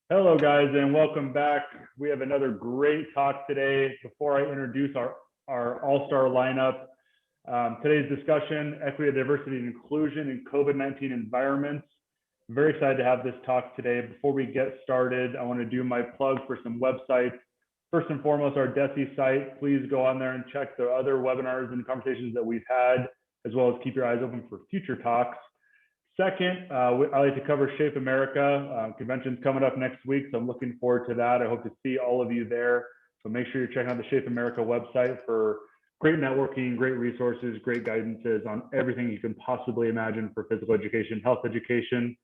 Hello, guys, and welcome back. We have another great talk today. Before I introduce our all-star lineup, today's discussion, equity, diversity, and inclusion in COVID-19 environments. I'm very excited to have this talk today. Before we get started, I want to do my plug for some websites. First and foremost, our DESI site. Please go on there and check the other webinars and conversations that we've had, as well as keep your eyes open for future talks. Second, I like to cover Shape America. Convention's coming up next week, so I'm looking forward to that. I hope to see all of you there. So make sure you're checking out the Shape America website for great networking, great resources, great guidances on everything you can possibly imagine for physical education, health education.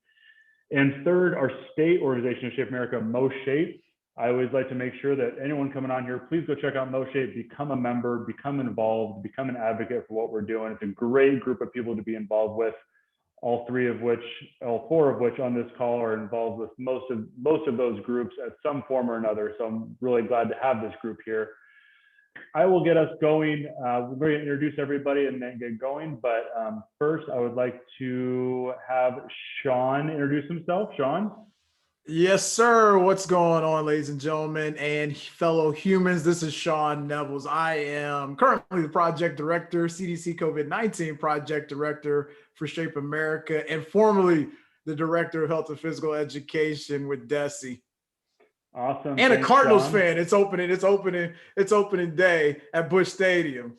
And third, our state organization, Shape America, MoShape. I always like to make sure that anyone coming on here, please go check out MoShape, become a member, become involved, become an advocate for what we're doing. It's a great group of people to be involved with. All four of which on this call are involved with most of those groups at some form or another. So I'm really glad to have this group here. I will get us going. We're going to introduce everybody and then get going. But first, I would like to have Sean introduce himself. Sean? Yes, sir. What's going on, ladies and gentlemen and fellow humans? This is Sean Nevels. I am currently the project director, CDC COVID-19 project director for Shape America, and formerly the director of health and physical education with DESI. Awesome. And thanks, a Cardinals Sean. fan. It's opening day at Busch Stadium.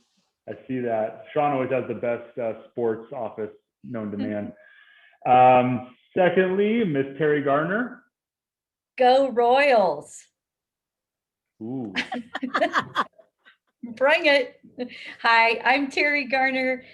I see that. Sean always has the best sports office known to man. Secondly, Miss Terry Garner. Go Royals. Ooh. Bring it. Hi, I'm Terry Garner.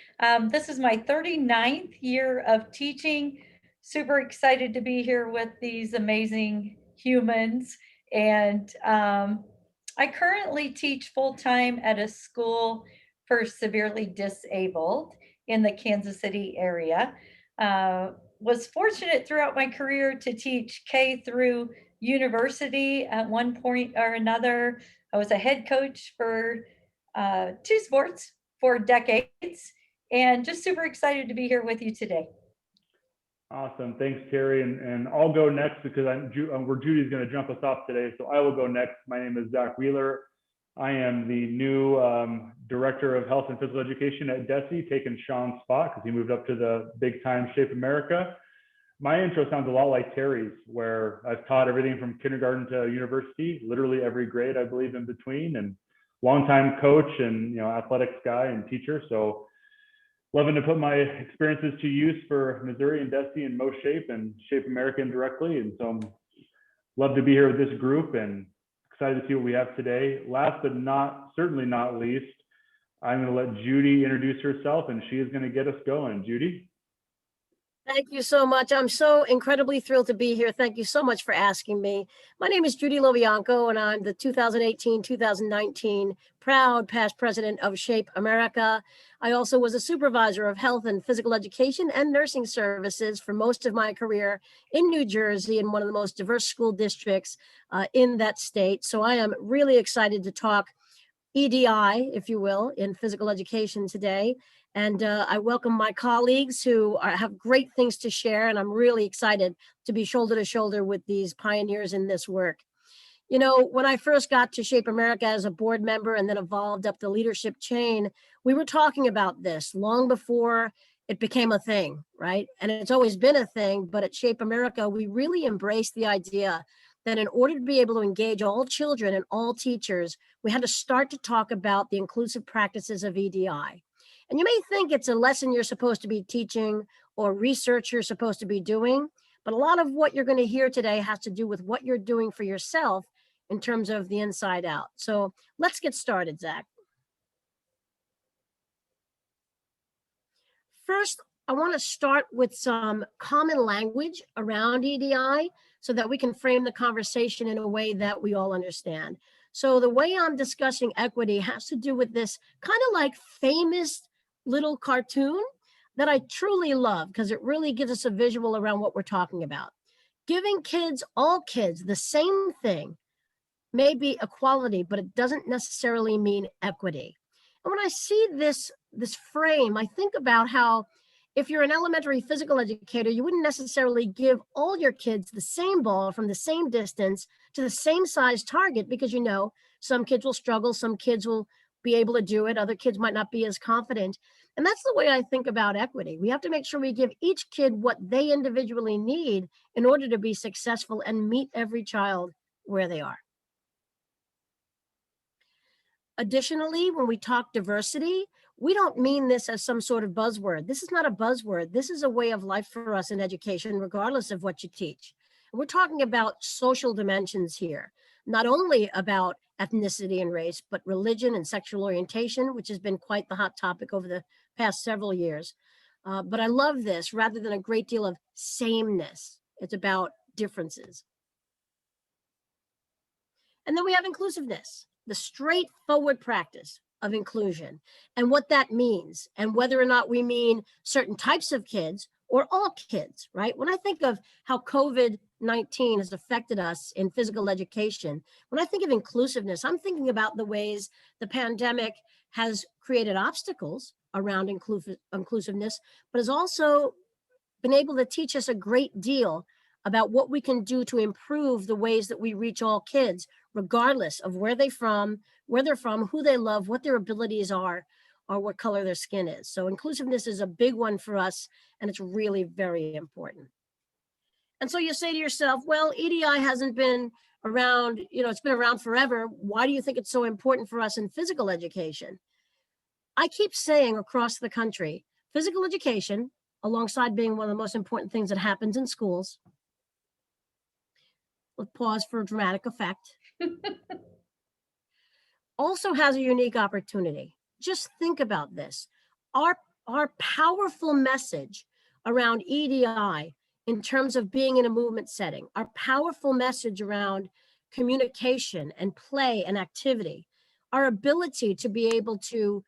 This is my 39th year of teaching. Super excited to be here with these amazing humans. And I currently teach full-time at a school for severely disabled in the Kansas City area. Was fortunate throughout my career to teach K through university at one point or another. I was a head coach for 2 sports for decades, and just super excited to be here with you today. Awesome. Thanks, Terry. And I'll go next because Judy's going to jump us off today. So I will go next. My name is Zach Wheeler. I am the new Director of Health and Physical Education at DESI, taking Sean's spot because he moved up to the big time Shape America. My intro sounds a lot like Terry's, where I've taught everything from kindergarten to university, literally every grade, I believe, in between, and longtime coach and athletics guy and teacher. So loving to put my experiences to use for Missouri and DESI and MoShape and Shape America indirectly. And so I'm love to be here with this group and excited to see what we have today. Last but certainly not least, I'm going to let Judy introduce herself, and she is going to get us going. Judy? Thank you so much. I'm so incredibly thrilled to be here. Thank you so much for asking me. My name is Judy Lobianco, and I'm the 2018-2019 proud past president of Shape America. I also was a supervisor of health and physical education and nursing services for most of my career in New Jersey, in one of the most diverse school districts in that state. So I am really excited to talk EDI, if you will, in physical education today. And I welcome my colleagues who have great things to share, and I'm really excited to be shoulder to shoulder with these pioneers in this work. You know, when I first got to Shape America as a board member and then evolved up the leadership chain, we were talking about this long before it became a thing, right? And it's always been a thing, but at Shape America, we really embraced the idea that in order to be able to engage all children and all teachers, we had to start to talk about the inclusive practices of EDI. And you may think it's a lesson you're supposed to be teaching or research you're supposed to be doing, but a lot of what you're going to hear today has to do with what you're doing for yourself in terms of the inside out. So let's get started, Zach. First, I want to start with some common language around EDI so that we can frame the conversation in a way that we all understand. So the way I'm discussing equity has to do with this kind of like famous little cartoon that I truly love because it really gives us a visual around what we're talking about. Giving kids, all kids, the same thing may be equality, but it doesn't necessarily mean equity. And when I see this frame, I think about how If you're an elementary physical educator, you wouldn't necessarily give all your kids the same ball from the same distance to the same size target, because you know some kids will struggle, some kids will be able to do it, other kids might not be as confident. And that's the way I think about equity. We have to make sure we give each kid what they individually need in order to be successful and meet every child where they are. Additionally, when we talk diversity, we don't mean this as some sort of buzzword. This is not a buzzword. This is a way of life for us in education, regardless of what you teach. We're talking about social dimensions here, not only about ethnicity and race, but religion and sexual orientation, which has been quite the hot topic over the past several years. But I love this rather than a great deal of sameness. It's about differences. And then we have inclusiveness, the straightforward practice of inclusion and what that means, and whether or not we mean certain types of kids or all kids, right? When I think of how COVID-19 has affected us in physical education, when I think of inclusiveness, I'm thinking about the ways the pandemic has created obstacles around inclusiveness, but has also been able to teach us a great deal about what we can do to improve the ways that we reach all kids, regardless of where they're from, who they love, what their abilities are, or what color their skin is. So inclusiveness is a big one for us, and it's really very important. And so you say to yourself, well, EDI hasn't been around, it's been around forever. Why do you think it's so important for us in physical education? I keep saying across the country, physical education, alongside being one of the most important things that happens in schools, with pause for dramatic effect, also has a unique opportunity. Just think about this. Our powerful message around EDI in terms of being in a movement setting, our powerful message around communication and play and activity, our ability to be able to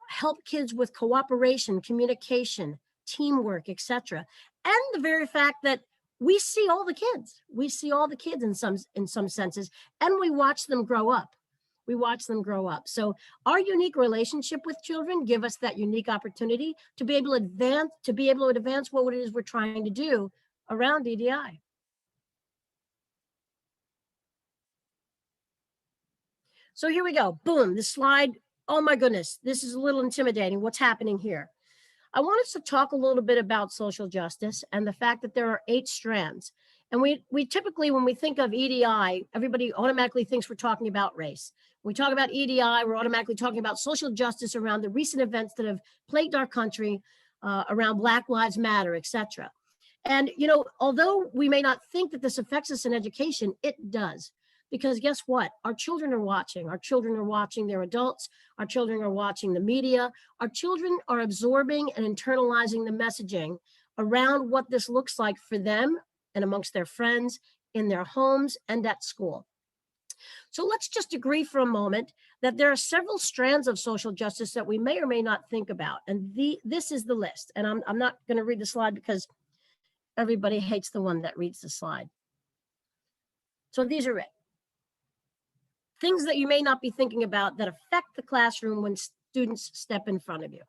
help kids with cooperation, communication, teamwork, etc. And the very fact that we see all the kids. We see all the kids in some senses, and we watch them grow up. We watch them grow up. So our unique relationship with children give us that unique opportunity to be able to advance what it is we're trying to do around EDI. So here we go. Boom, this slide. Oh my goodness, this is a little intimidating. What's happening here? I want us to talk a little bit about social justice and the fact that there are 8 strands. And we typically, when we think of EDI, everybody automatically thinks we're talking about race. When we talk about EDI, we're automatically talking about social justice around the recent events that have plagued our country, around Black Lives Matter, etc. And, although we may not think that this affects us in education, it does. Because guess what? Our children are watching. Our children are watching their adults. Our children are watching the media. Our children are absorbing and internalizing the messaging around what this looks like for them and amongst their friends, in their homes, and at school. So let's just agree for a moment that there are several strands of social justice that we may or may not think about. And this is the list. And I'm not going to read the slide because everybody hates the one that reads the slide. So these are it. Things that you may not be thinking about that affect the classroom when students step in front of you.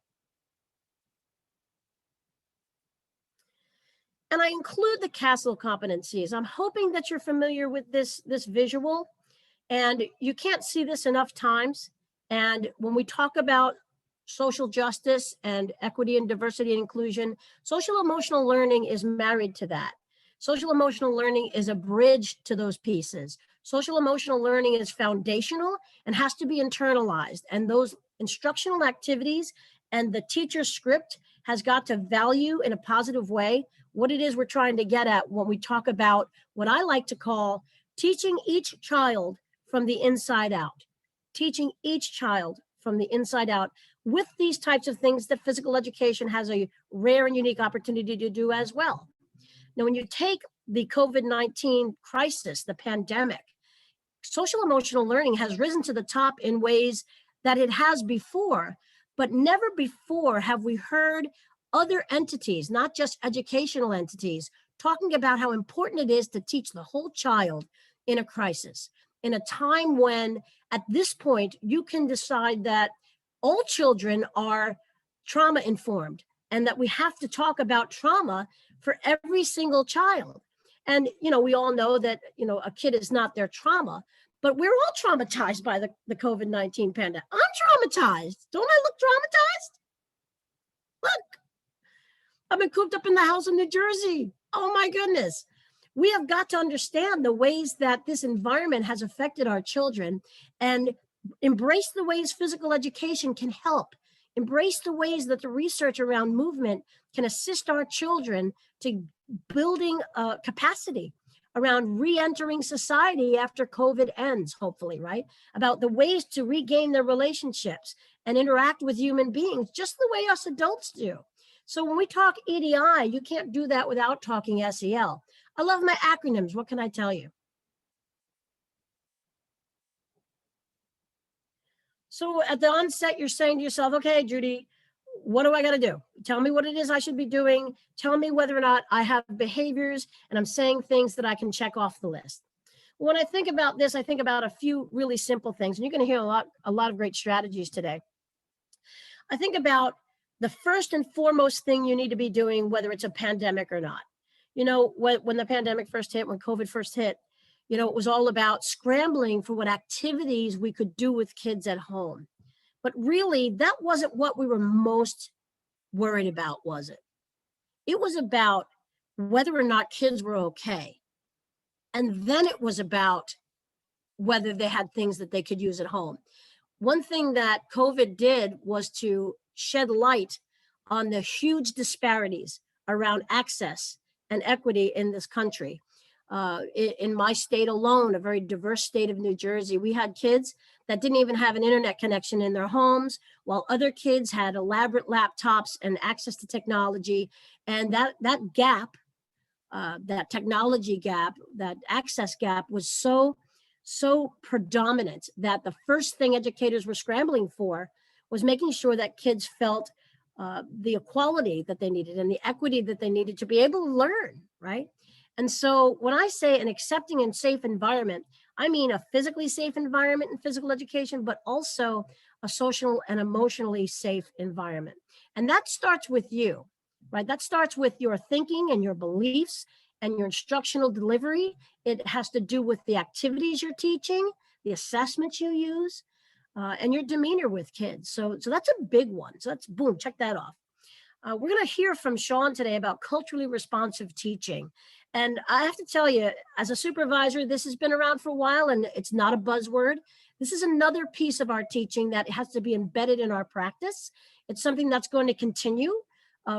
And I include the castle competencies. I'm hoping that you're familiar with this visual, and you can't see this enough times. And when we talk about social justice and equity and diversity and inclusion, social emotional learning is married to that. Social emotional learning is a bridge to those pieces. Social emotional learning is foundational and has to be internalized. And those instructional activities and the teacher's script has got to value in a positive way what it is we're trying to get at when we talk about what I like to call teaching each child from the inside out. Teaching each child from the inside out with these types of things that physical education has a rare and unique opportunity to do as well. Now, when you take the COVID-19 crisis, the pandemic, social emotional learning has risen to the top in ways that it has before, but never before have we heard other entities, not just educational entities, talking about how important it is to teach the whole child in a crisis, in a time when at this point you can decide that all children are trauma informed, and that we have to talk about trauma for every single child. And, we all know that, a kid is not their trauma, but we're all traumatized by the COVID-19 pandemic. I'm traumatized. Don't I look traumatized? Look, I've been cooped up in the house in New Jersey. Oh my goodness. We have got to understand the ways that this environment has affected our children and embrace the ways physical education can help. Embrace the ways that the research around movement can assist our children to building capacity around re-entering society after COVID ends, hopefully, right? About the ways to regain their relationships and interact with human beings just the way us adults do. So when we talk EDI, you can't do that without talking SEL. I love my acronyms. What can I tell you? So at the onset, you're saying to yourself, okay, Judy, what do I got to do? Tell me what it is I should be doing. Tell me whether or not I have behaviors and I'm saying things that I can check off the list. When I think about this, I think about a few really simple things, and you're going to hear a lot of great strategies today. I think about the first and foremost thing you need to be doing, whether it's a pandemic or not. When the pandemic first hit, when COVID first hit, it was all about scrambling for what activities we could do with kids at home. But really, that wasn't what we were most worried about, was it? It was about whether or not kids were okay. And then it was about whether they had things that they could use at home. One thing that COVID did was to shed light on the huge disparities around access and equity in this country. In my state alone, a very diverse state of New Jersey, we had kids that didn't even have an internet connection in their homes, while other kids had elaborate laptops and access to technology. And that gap, that technology gap, that access gap was so predominant that the first thing educators were scrambling for was making sure that kids felt the equality that they needed and the equity that they needed to be able to learn, right? And so when I say an accepting and safe environment, I mean a physically safe environment in physical education, but also a social and emotionally safe environment. And that starts with you, right? That starts with your thinking and your beliefs and your instructional delivery. It has to do with the activities you're teaching, the assessments you use, and your demeanor with kids. So that's a big one. So that's boom, check that off. We're going to hear from Sean today about culturally responsive teaching. And I have to tell you, as a supervisor, this has been around for a while and it's not a buzzword. This is another piece of our teaching that has to be embedded in our practice. It's something that's going to continue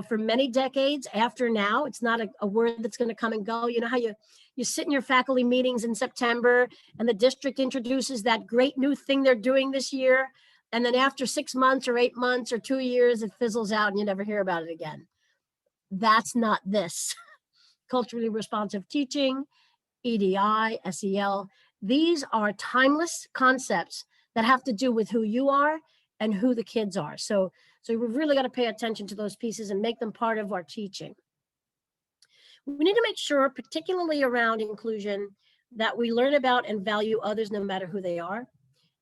for many decades after now. It's not a word that's going to come and go. You know how you sit in your faculty meetings in September and the district introduces that great new thing they're doing this year. And then after 6 months or 8 months or 2 years, it fizzles out and you never hear about it again. That's not this. Culturally responsive teaching, EDI, SEL, these are timeless concepts that have to do with who you are and who the kids are. So we've really got to pay attention to those pieces and make them part of our teaching. We need to make sure, particularly around inclusion, that we learn about and value others no matter who they are.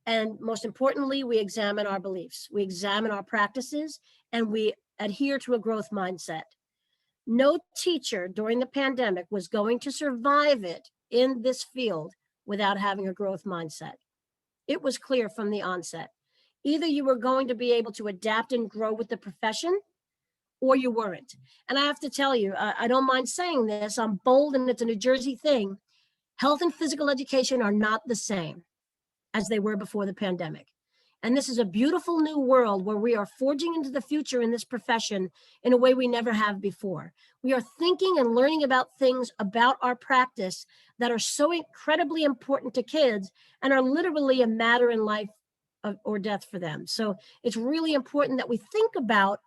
And most importantly, we examine our beliefs, we examine our practices, and we adhere to a growth mindset. No teacher during the pandemic was going to survive it in this field without having a growth mindset. It was clear from the onset. Either you were going to be able to adapt and grow with the profession, or you weren't. And I have to tell you, I don't mind saying this, I'm bold and it's a New Jersey thing. Health and physical education are not the same as they were before the pandemic. And this is a beautiful new world where we are forging into the future in this profession in a way we never have before. We are thinking and learning about things about our practice that are so incredibly important to kids and are literally a matter in life or death for them. So it's really important that we think about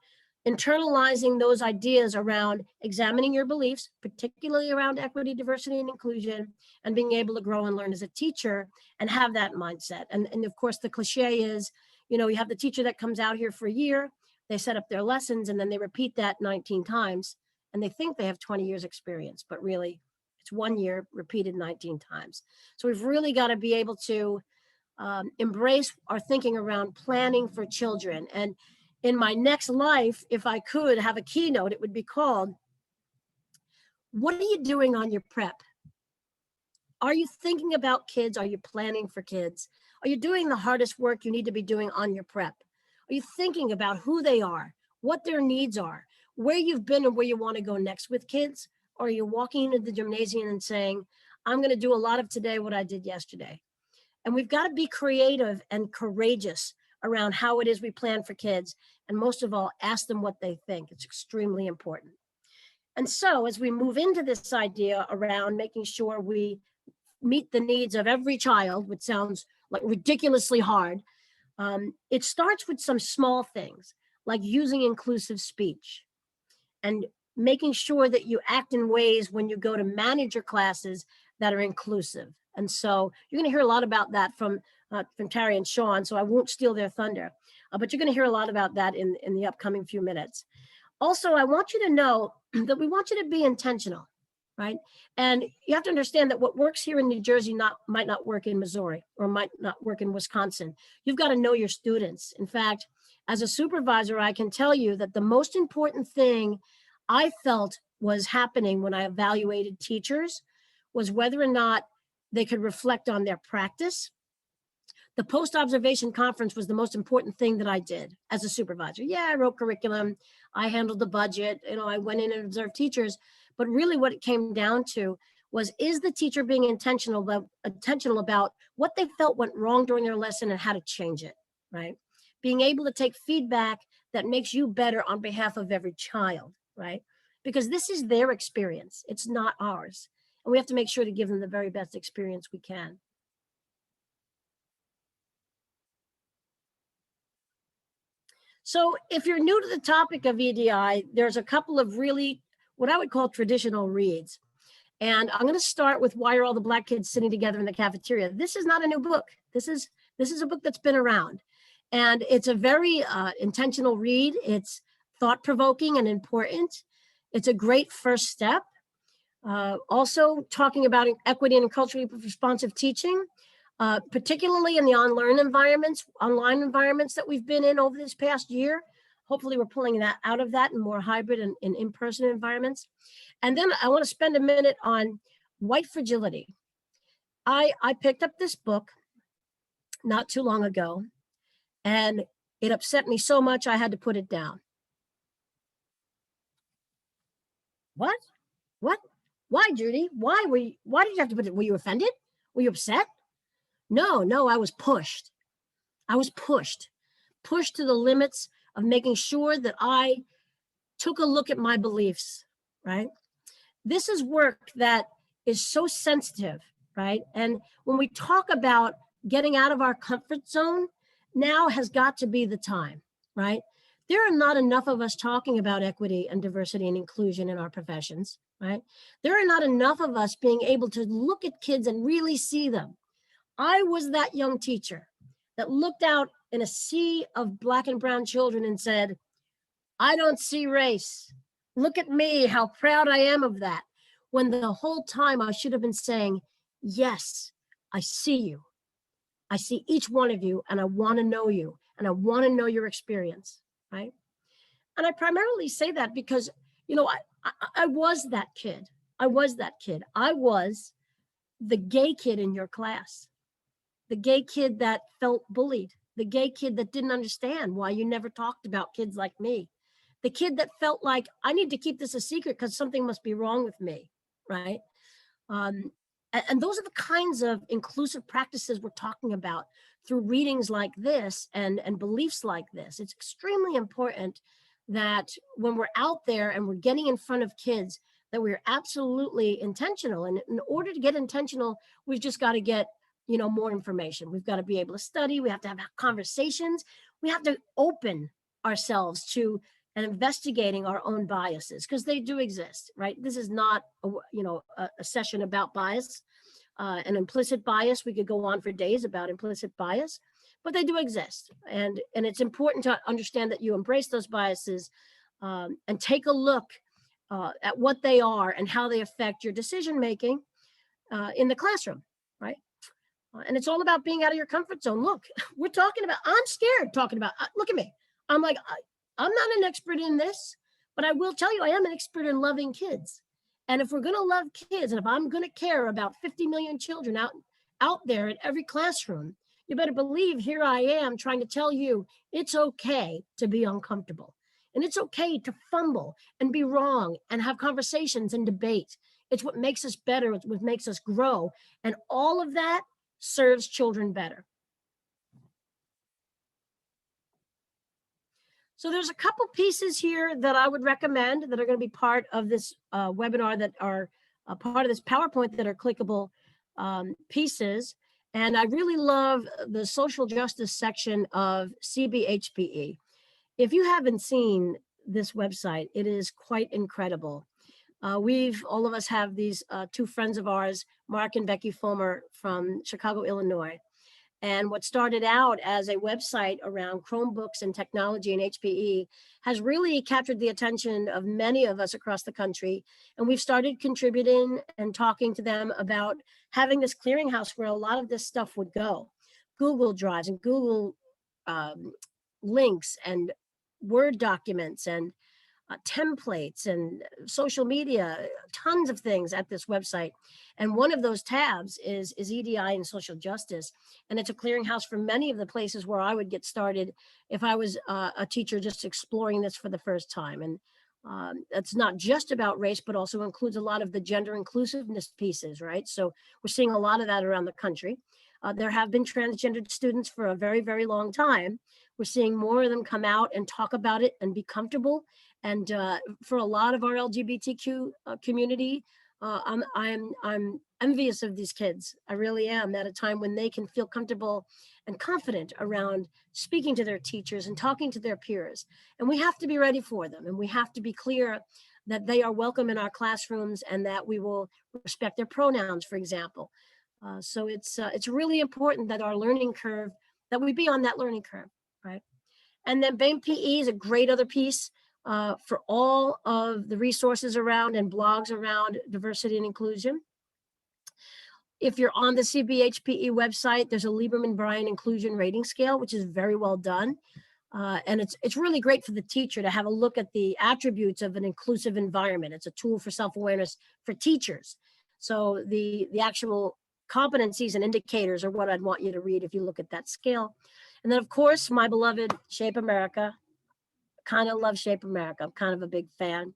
internalizing those ideas around examining your beliefs, particularly around equity, diversity, and inclusion, and being able to grow and learn as a teacher and have that mindset. And of course, the cliche is, you have the teacher that comes out here for a year, they set up their lessons, and then they repeat that 19 times, and they think they have 20 years experience, but really it's 1 year repeated 19 times. So we've really got to be able to embrace our thinking around planning for children. And in my next life, if I could have a keynote, it would be called, "What are you doing on your prep? Are you thinking about kids? Are you planning for kids? Are you doing the hardest work you need to be doing on your prep? Are you thinking about who they are, what their needs are, where you've been and where you want to go next with kids? Or are you walking into the gymnasium and saying, I'm going to do a lot of today what I did yesterday?" And we've got to be creative and courageous around how it is we plan for kids. And most of all, ask them what they think. It's extremely important. And so as we move into this idea around making sure we meet the needs of every child, which sounds like ridiculously hard, it starts with some small things like using inclusive speech and making sure that you act in ways when you go to manage your classes that are inclusive. And so you're going to hear a lot about that from Terry and Sean, so I won't steal their thunder, but you're going to hear a lot about that in the upcoming few minutes. Also, I want you to know that we want you to be intentional, right? And you have to understand that what works here in New Jersey might not work in Missouri or might not work in Wisconsin. You've got to know your students. In fact, as a supervisor, I can tell you that the most important thing I felt was happening when I evaluated teachers was whether or not they could reflect on their practice. The post-observation conference was the most important thing that I did as a supervisor. Yeah, I wrote curriculum, I handled the budget, I went in and observed teachers, but really what it came down to was, is the teacher being intentional about what they felt went wrong during their lesson and how to change it, right? Being able to take feedback that makes you better on behalf of every child, right? Because this is their experience, it's not ours. And we have to make sure to give them the very best experience we can. So if you're new to the topic of EDI, there's a couple of really, what I would call traditional reads. And I'm going to start with Why Are All the Black Kids Sitting Together in the Cafeteria? This is not a new book. This is a book that's been around. And it's a very intentional read. It's thought-provoking and important. It's a great first step. Also talking about equity and culturally responsive teaching, particularly in the online environments that we've been in over this past year. Hopefully we're pulling that out of that and more hybrid and in-person environments. And then I want to spend a minute on white fragility. I picked up this book not too long ago, and it upset me so much I had to put it down. What? Why, Judy? Why did you have to put it? Were you offended? Were you upset? No, I was pushed. I was pushed to the limits of making sure that I took a look at my beliefs, right? This is work that is so sensitive, right? And when we talk about getting out of our comfort zone, now has got to be the time, right? There are not enough of us talking about equity and diversity and inclusion in our professions, right? There are not enough of us being able to look at kids and really see them. I was that young teacher that looked out in a sea of Black and brown children and said, I don't see race. Look at me, how proud I am of that. When the whole time I should have been saying, yes, I see you. I see each one of you, and I want to know you, and I want to know your experience, right? And I primarily say that because, I was that kid. I was the gay kid in your class, the gay kid that felt bullied, the gay kid that didn't understand why you never talked about kids like me, the kid that felt like I need to keep this a secret because something must be wrong with me, right? And those are the kinds of inclusive practices we're talking about through readings like this and beliefs like this. It's extremely important that when we're out there and we're getting in front of kids, that we're absolutely intentional. And in order to get intentional, we've just got to get, more information. We've got to be able to study. We have to have conversations. We have to open ourselves to and investigating our own biases, because they do exist, right? This is not a session about bias, an implicit bias. We could go on for days about implicit bias, but they do exist. And it's important to understand that you embrace those biases and take a look at what they are and how they affect your decision-making in the classroom, right? And it's all about being out of your comfort zone. Look, I'm scared talking about, look at me. I'm like, I'm not an expert in this, but I will tell you, I am an expert in loving kids. And if we're going to love kids, and if I'm going to care about 50 million children out there in every classroom, you better believe here I am trying to tell you it's okay to be uncomfortable. And it's okay to fumble and be wrong and have conversations and debate. It's what makes us better. It's what makes us grow. And all of that serves children better. So there's a couple pieces here that I would recommend that are going to be part of this webinar, that are a part of this PowerPoint, that are clickable pieces. And I really love the social justice section of CBHPE. If you haven't seen this website, it is quite incredible. All of us have these two friends of ours, Mark and Becky Fulmer from Chicago, Illinois. And what started out as a website around Chromebooks and technology and HPE has really captured the attention of many of us across the country. And we've started contributing and talking to them about having this clearinghouse where a lot of this stuff would go. Google Drives and Google links and Word documents and templates and social media, tons of things at this website. And one of those tabs is EDI and social justice. And it's a clearinghouse for many of the places where I would get started if I was a teacher just exploring this for the first time. And it's not just about race, but also includes a lot of the gender inclusiveness pieces, right? So we're seeing a lot of that around the country. There have been transgendered students for a very, very long time. We're seeing more of them come out and talk about it and be comfortable. And for a lot of our LGBTQ community, I'm envious of these kids. I really am, at a time when they can feel comfortable and confident around speaking to their teachers and talking to their peers. And we have to be ready for them. And we have to be clear that they are welcome in our classrooms and that we will respect their pronouns, for example. So it's really important that our learning curve, that we be on that learning curve, right? And then BAME PE is a great other piece for all of the resources around and blogs around diversity and inclusion. If you're on the CBHPE website, there's a Lieberman-Bryan inclusion rating scale, which is very well done. And it's really great for the teacher to have a look at the attributes of an inclusive environment. It's a tool for self-awareness for teachers. So the actual competencies and indicators are what I'd want you to read if you look at that scale. And then, of course, my beloved Shape America. Kind of love Shape America. I'm kind of a big fan.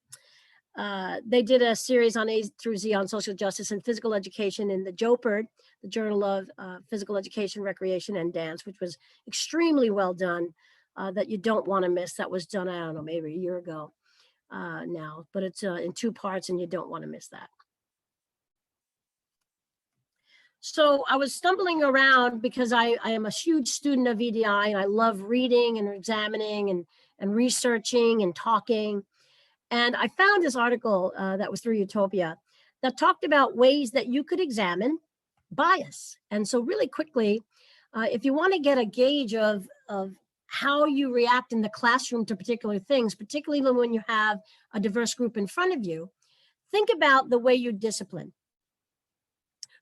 They did a series on A through Z on social justice and physical education in the JOPERD, the Journal of Physical Education, Recreation, and Dance, which was extremely well done, that you don't want to miss. That was done, I don't know, maybe a year ago now, but it's in 2 parts and you don't want to miss that. So I was stumbling around because I am a huge student of EDI and I love reading and examining and researching and talking. And I found this article that was through Utopia that talked about ways that you could examine bias. And so really quickly, if you want to get a gauge of how you react in the classroom to particular things, particularly when you have a diverse group in front of you, think about the way you discipline.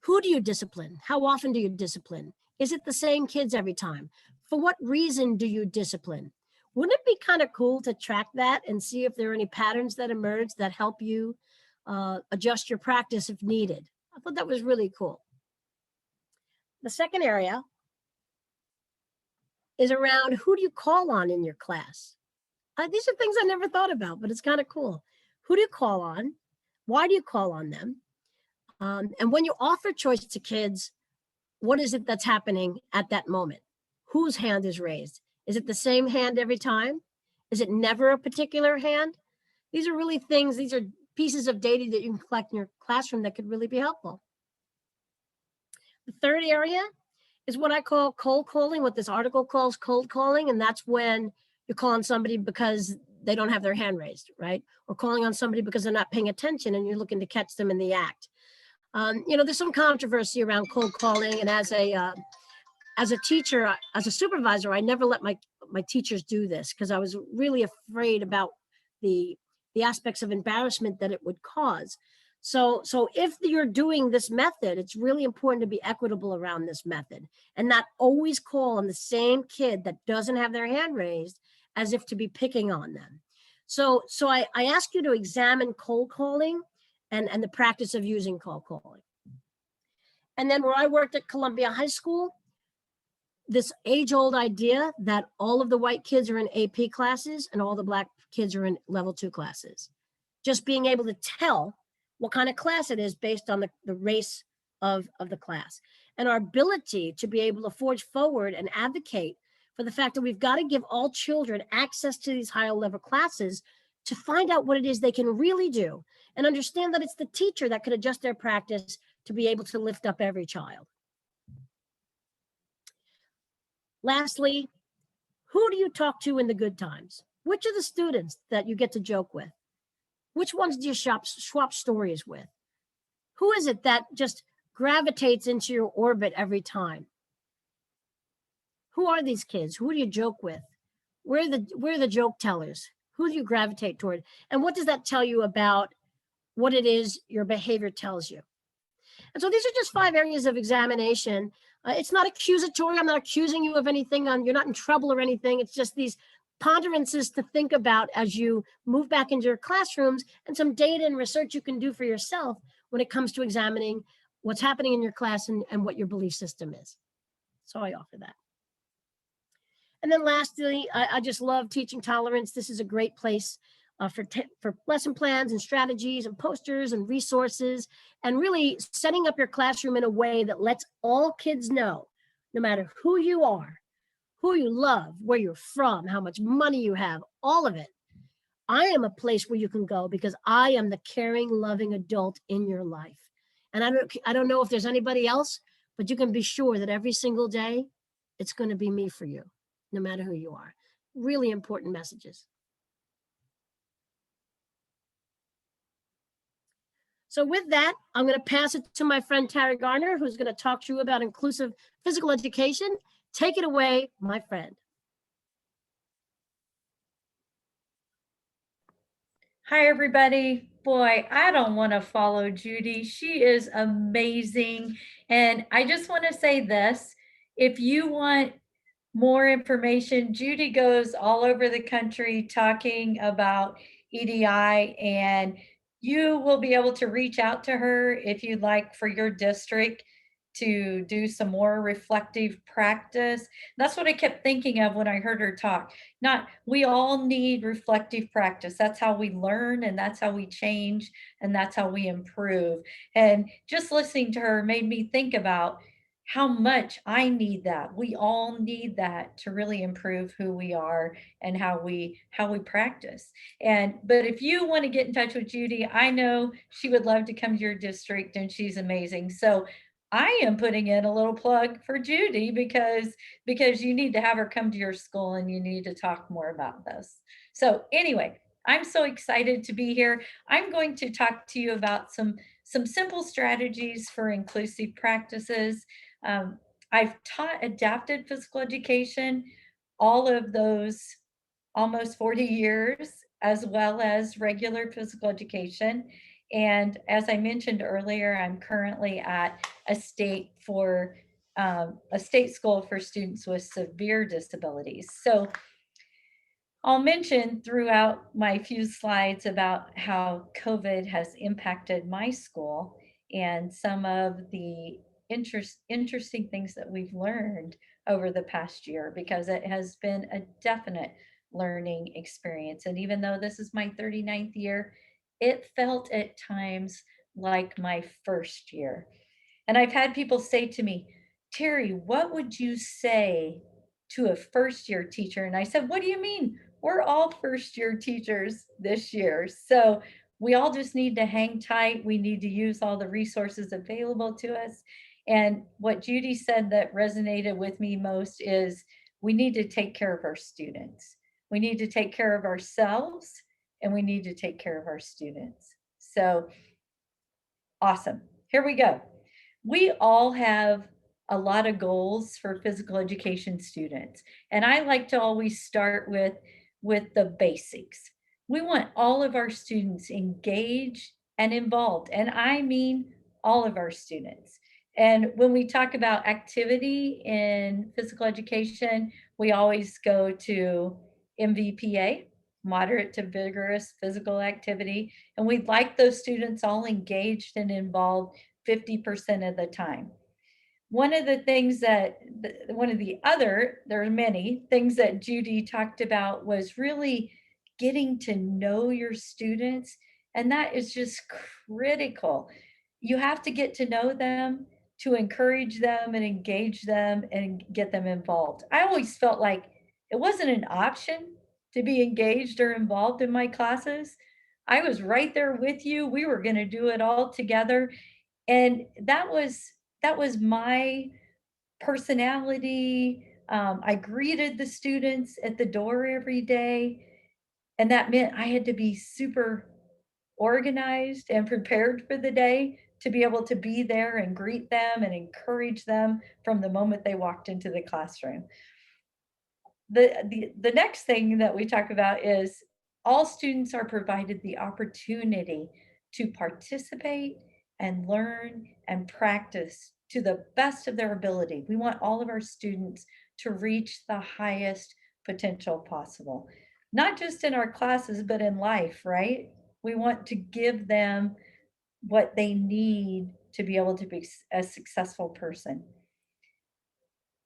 Who do you discipline? How often do you discipline? Is it the same kids every time? For what reason do you discipline? Wouldn't it be kind of cool to track that and see if there are any patterns that emerge that help you adjust your practice if needed? I thought that was really cool. The second area is around who do you call on in your class? These are things I never thought about, but it's kind of cool. Who do you call on? Why do you call on them? And when you offer choice to kids, what is it that's happening at that moment? Whose hand is raised? Is it the same hand every time? Is it never a particular hand? These are really things, these are pieces of data that you can collect in your classroom that could really be helpful. The third area is what I call cold calling, what this article calls cold calling. And that's when you're calling somebody because they don't have their hand raised, right? Or calling on somebody because they're not paying attention and you're looking to catch them in the act. There's some controversy around cold calling, and as a teacher, as a supervisor, I never let my teachers do this because I was really afraid about the aspects of embarrassment that it would cause. So if you're doing this method, it's really important to be equitable around this method and not always call on the same kid that doesn't have their hand raised as if to be picking on them. So I ask you to examine cold calling and the practice of using cold calling. And then where I worked at Columbia High School, this age-old idea that all of the white kids are in AP classes and all the Black kids are in level 2 classes. Just being able to tell what kind of class it is based on the race of the class. And our ability to be able to forge forward and advocate for the fact that we've got to give all children access to these higher level classes to find out what it is they can really do and understand that it's the teacher that can adjust their practice to be able to lift up every child. Lastly, who do you talk to in the good times? Which are the students that you get to joke with? Which ones do you swap stories with? Who is it that just gravitates into your orbit every time? Who are these kids? Who do you joke with? Where are the joke tellers? Who do you gravitate toward? And what does that tell you about what it is your behavior tells you? And so these are just 5 areas of examination. It's not accusatory. I'm not accusing you of anything. You're not in trouble or anything. It's just these ponderances to think about as you move back into your classrooms, and some data and research you can do for yourself when it comes to examining what's happening in your class and what your belief system is. So I offer that. And then lastly, I just love teaching tolerance. This is a great place for lesson plans and strategies and posters and resources, and really setting up your classroom in a way that lets all kids know, no matter who you are, who you love, where you're from, how much money you have, all of it. I am a place where you can go because I am the caring, loving adult in your life. And I don't know if there's anybody else, but you can be sure that every single day, it's going to be me for you, no matter who you are. Really important messages. So with that, I'm going to pass it to my friend Terry Garner, who's going to talk to you about inclusive physical education. Take it away, my friend. Hi, everybody. Boy, I don't want to follow Judy. She is amazing. And I just want to say this. If you want more information, Judy goes all over the country talking about EDI, and you will be able to reach out to her if you'd like for your district to do some more reflective practice. That's what I kept thinking of when I heard her talk. We all need reflective practice. That's how we learn, and that's how we change, and that's how we improve. And just listening to her made me think about how much I need that. We all need that to really improve who we are and how we practice. But if you want to get in touch with Judy, I know she would love to come to your district, and she's amazing. So I am putting in a little plug for Judy because you need to have her come to your school, and you need to talk more about this. So anyway, I'm so excited to be here. I'm going to talk to you about some simple strategies for inclusive practices. I've taught adapted physical education, all of those almost 40 years, as well as regular physical education. And as I mentioned earlier, I'm currently at a state school for students with severe disabilities. So I'll mention throughout my few slides about how COVID has impacted my school and some of the interesting things that we've learned over the past year, because it has been a definite learning experience. And even though this is my 39th year, it felt at times like my first year. And I've had people say to me, Terry, what would you say to a first year teacher? And I said, what do you mean? We're all first year teachers this year. So we all just need to hang tight. We need to use all the resources available to us. And what Judy said that resonated with me most is we need to take care of our students. We need to take care of ourselves, and we need to take care of our students. So awesome. Here we go. We all have a lot of goals for physical education students. And I like to always start with the basics. We want all of our students engaged and involved. And I mean all of our students. And when we talk about activity in physical education, we always go to MVPA, moderate to vigorous physical activity, and we'd like those students all engaged and involved 50% of the time. One of the things that, there are many things that Judy talked about was really getting to know your students, and that is just critical. You have to get to know them to encourage them and engage them and get them involved. I always felt like it wasn't an option to be engaged or involved in my classes. I was right there with you. We were going to do it all together. And that was my personality. I greeted the students at the door every day. And that meant I had to be super organized and prepared for the day to be able to be there and greet them and encourage them from the moment they walked into the classroom. The next thing that we talk about is all students are provided the opportunity to participate and learn and practice to the best of their ability. We want all of our students to reach the highest potential possible, not just in our classes, but in life, right? We want to give them what they need to be able to be a successful person.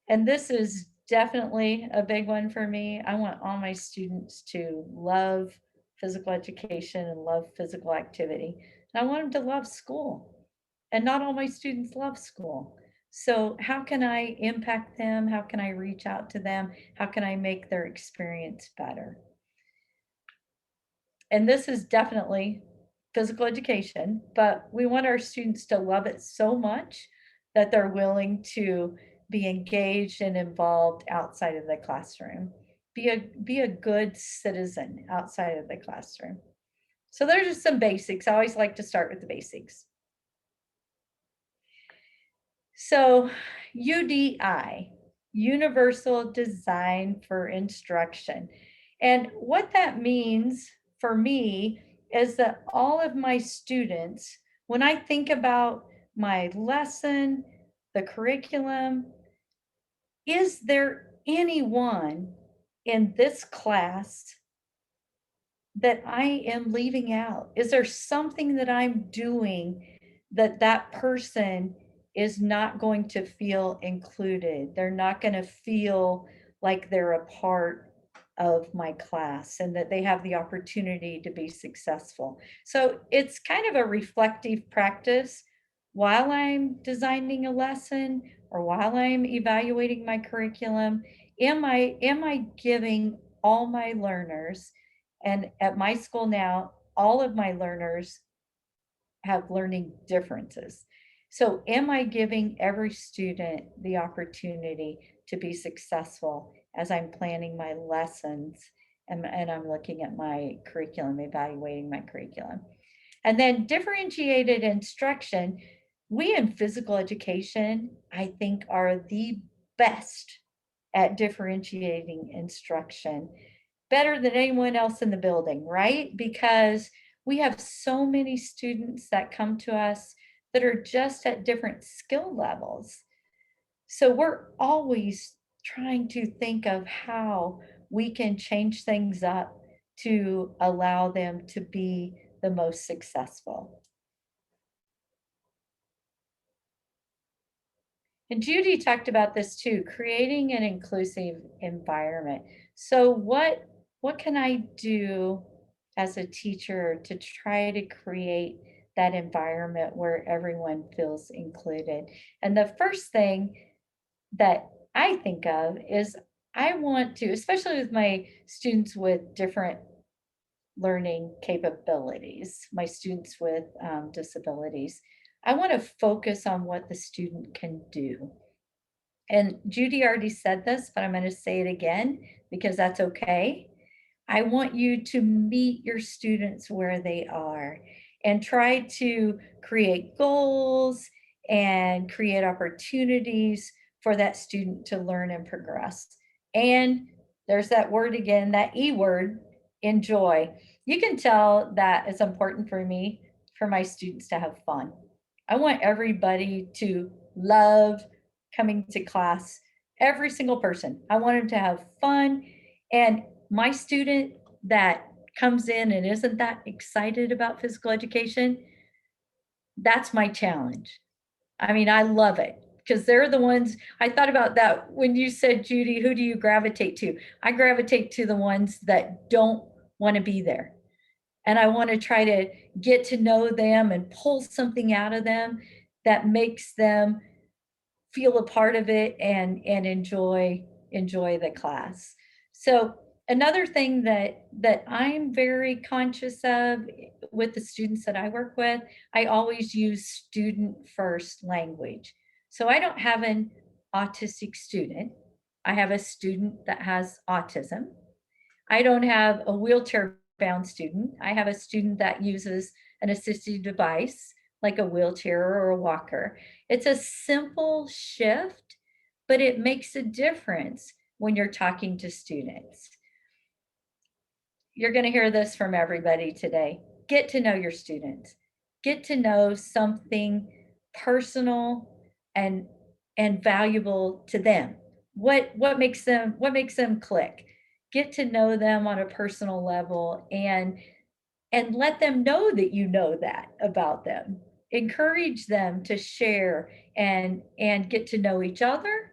And this is definitely a big one for me. I want all my students to love physical education and love physical activity. And I want them to love school. And not all my students love school. So how can I impact them? How can I reach out to them? How can I make their experience better? And this is definitely physical education, but we want our students to love it so much that they're willing to be engaged and involved outside of the classroom. Be a good citizen outside of the classroom. So there's just some basics. I always like to start with the basics. So UDI, Universal Design for Instruction. And what that means for me is that all of my students, when I think about my lesson, the curriculum, is there anyone in this class that I am leaving out? Is there something that I'm doing that that person is not going to feel included? They're not going to feel like they're a part of my class and that they have the opportunity to be successful. So it's kind of a reflective practice while I'm designing a lesson or while I'm evaluating my curriculum. Am I giving all my learners, and at my school now, all of my learners have learning differences. So am I giving every student the opportunity to be successful as I'm planning my lessons and I'm looking at my curriculum, evaluating my curriculum? And then differentiated instruction, we in physical education, I think, are the best at differentiating instruction, better than anyone else in the building, right? Because we have so many students that come to us that are just at different skill levels. So we're always trying to think of how we can change things up to allow them to be the most successful. And Judy talked about this too, creating an inclusive environment. So what can I do as a teacher to try to create that environment where everyone feels included? And the first thing that I think of is I want to, especially with my students with different learning capabilities, my students with disabilities, I want to focus on what the student can do. And Judy already said this, but I'm going to say it again because that's okay. I want you to meet your students where they are and try to create goals and create opportunities for that student to learn and progress. And there's that word again, that E word, enjoy. You can tell that it's important for me, for my students to have fun. I want everybody to love coming to class, every single person. I want them to have fun. And my student that comes in and isn't that excited about physical education, that's my challenge. I mean, I love it because they're the ones. I thought about that when you said, Judy, who do you gravitate to? I gravitate to the ones that don't want to be there. And I want to try to get to know them and pull something out of them that makes them feel a part of it and enjoy the class. So another thing that I'm very conscious of with the students that I work with, I always use student first language. So I don't have an autistic student. I have a student that has autism. I don't have a wheelchair bound student. I have a student that uses an assistive device like a wheelchair or a walker. It's a simple shift, but it makes a difference when you're talking to students. You're going to hear this from everybody today. Get to know your students. Get to know something personal and valuable to them. What makes them click? Get to know them on a personal level and let them know that you know that about them. Encourage them to share and get to know each other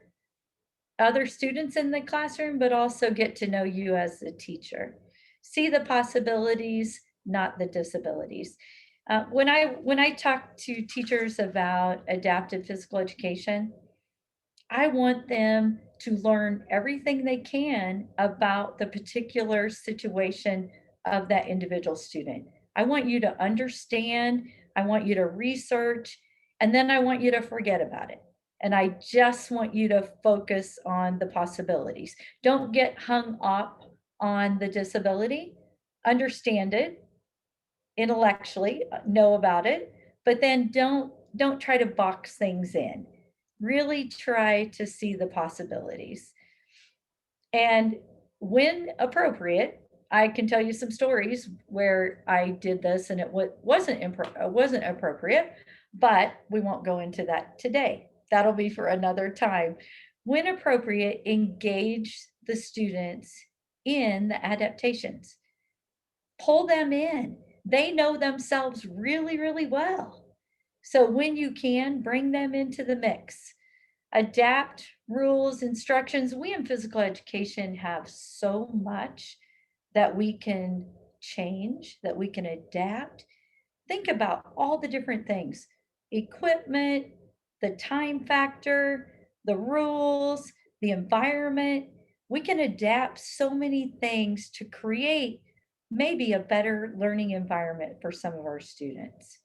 students in the classroom, but also get to know you as a teacher. See the possibilities, not the disabilities. When I talk to teachers about adaptive physical education, I want them to learn everything they can about the particular situation of that individual student. I want you to understand, I want you to research, and then I want you to forget about it. And I just want you to focus on the possibilities. Don't get hung up on the disability. Understand it intellectually, know about it, but then don't try to box things in. Really try to see the possibilities. And when appropriate, I can tell you some stories where I did this and it wasn't appropriate, but we won't go into that today. That'll be for another time. When appropriate, engage the students in the adaptations. Pull them in. They know themselves really, really well. So when you can, bring them into the mix. Adapt rules, instructions. We in physical education have so much that we can change, that we can adapt. Think about all the different things: equipment, the time factor, the rules, the environment. We can adapt so many things to create maybe a better learning environment for some of our students.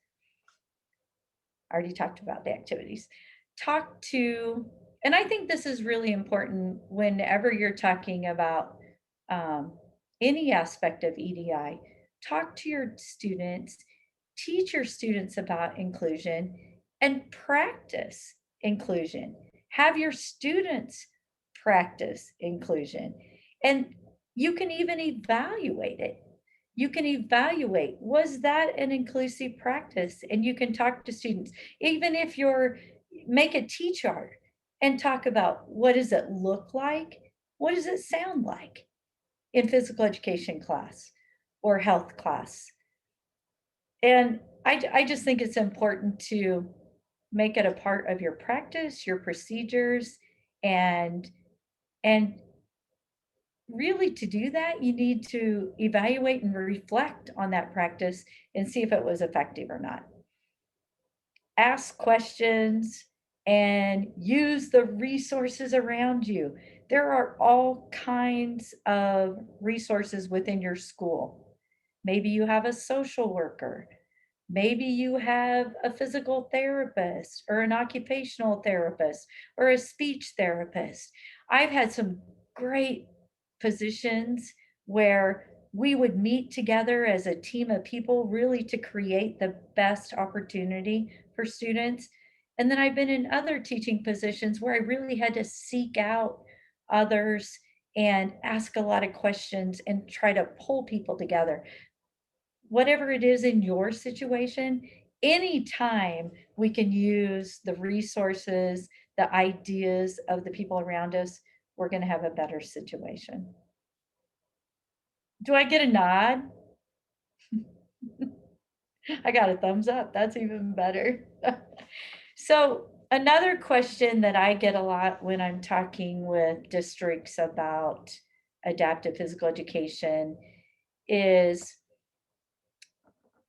I already talked about the activities. And I think this is really important whenever you're talking about any aspect of EDI, talk to your students, teach your students about inclusion, and practice inclusion. Have your students practice inclusion. And you can even evaluate it. You can evaluate, was that an inclusive practice? And you can talk to students, even if make a T-chart and talk about what does it look like? What does it sound like in physical education class or health class? And I just think it's important to make it a part of your practice, your procedures, and really to do that, you need to evaluate and reflect on that practice and see if it was effective or not. Ask questions and use the resources around you. There are all kinds of resources within your school. Maybe you have a social worker. Maybe you have a physical therapist or an occupational therapist or a speech therapist. I've had some great positions where we would meet together as a team of people really to create the best opportunity for students. And then I've been in other teaching positions where I really had to seek out others and ask a lot of questions and try to pull people together. Whatever it is in your situation, anytime we can use the resources, the ideas of the people around us, we're going to have a better situation. Do I get a nod? I got a thumbs up. That's even better. So another question that I get a lot when I'm talking with districts about adaptive physical education is,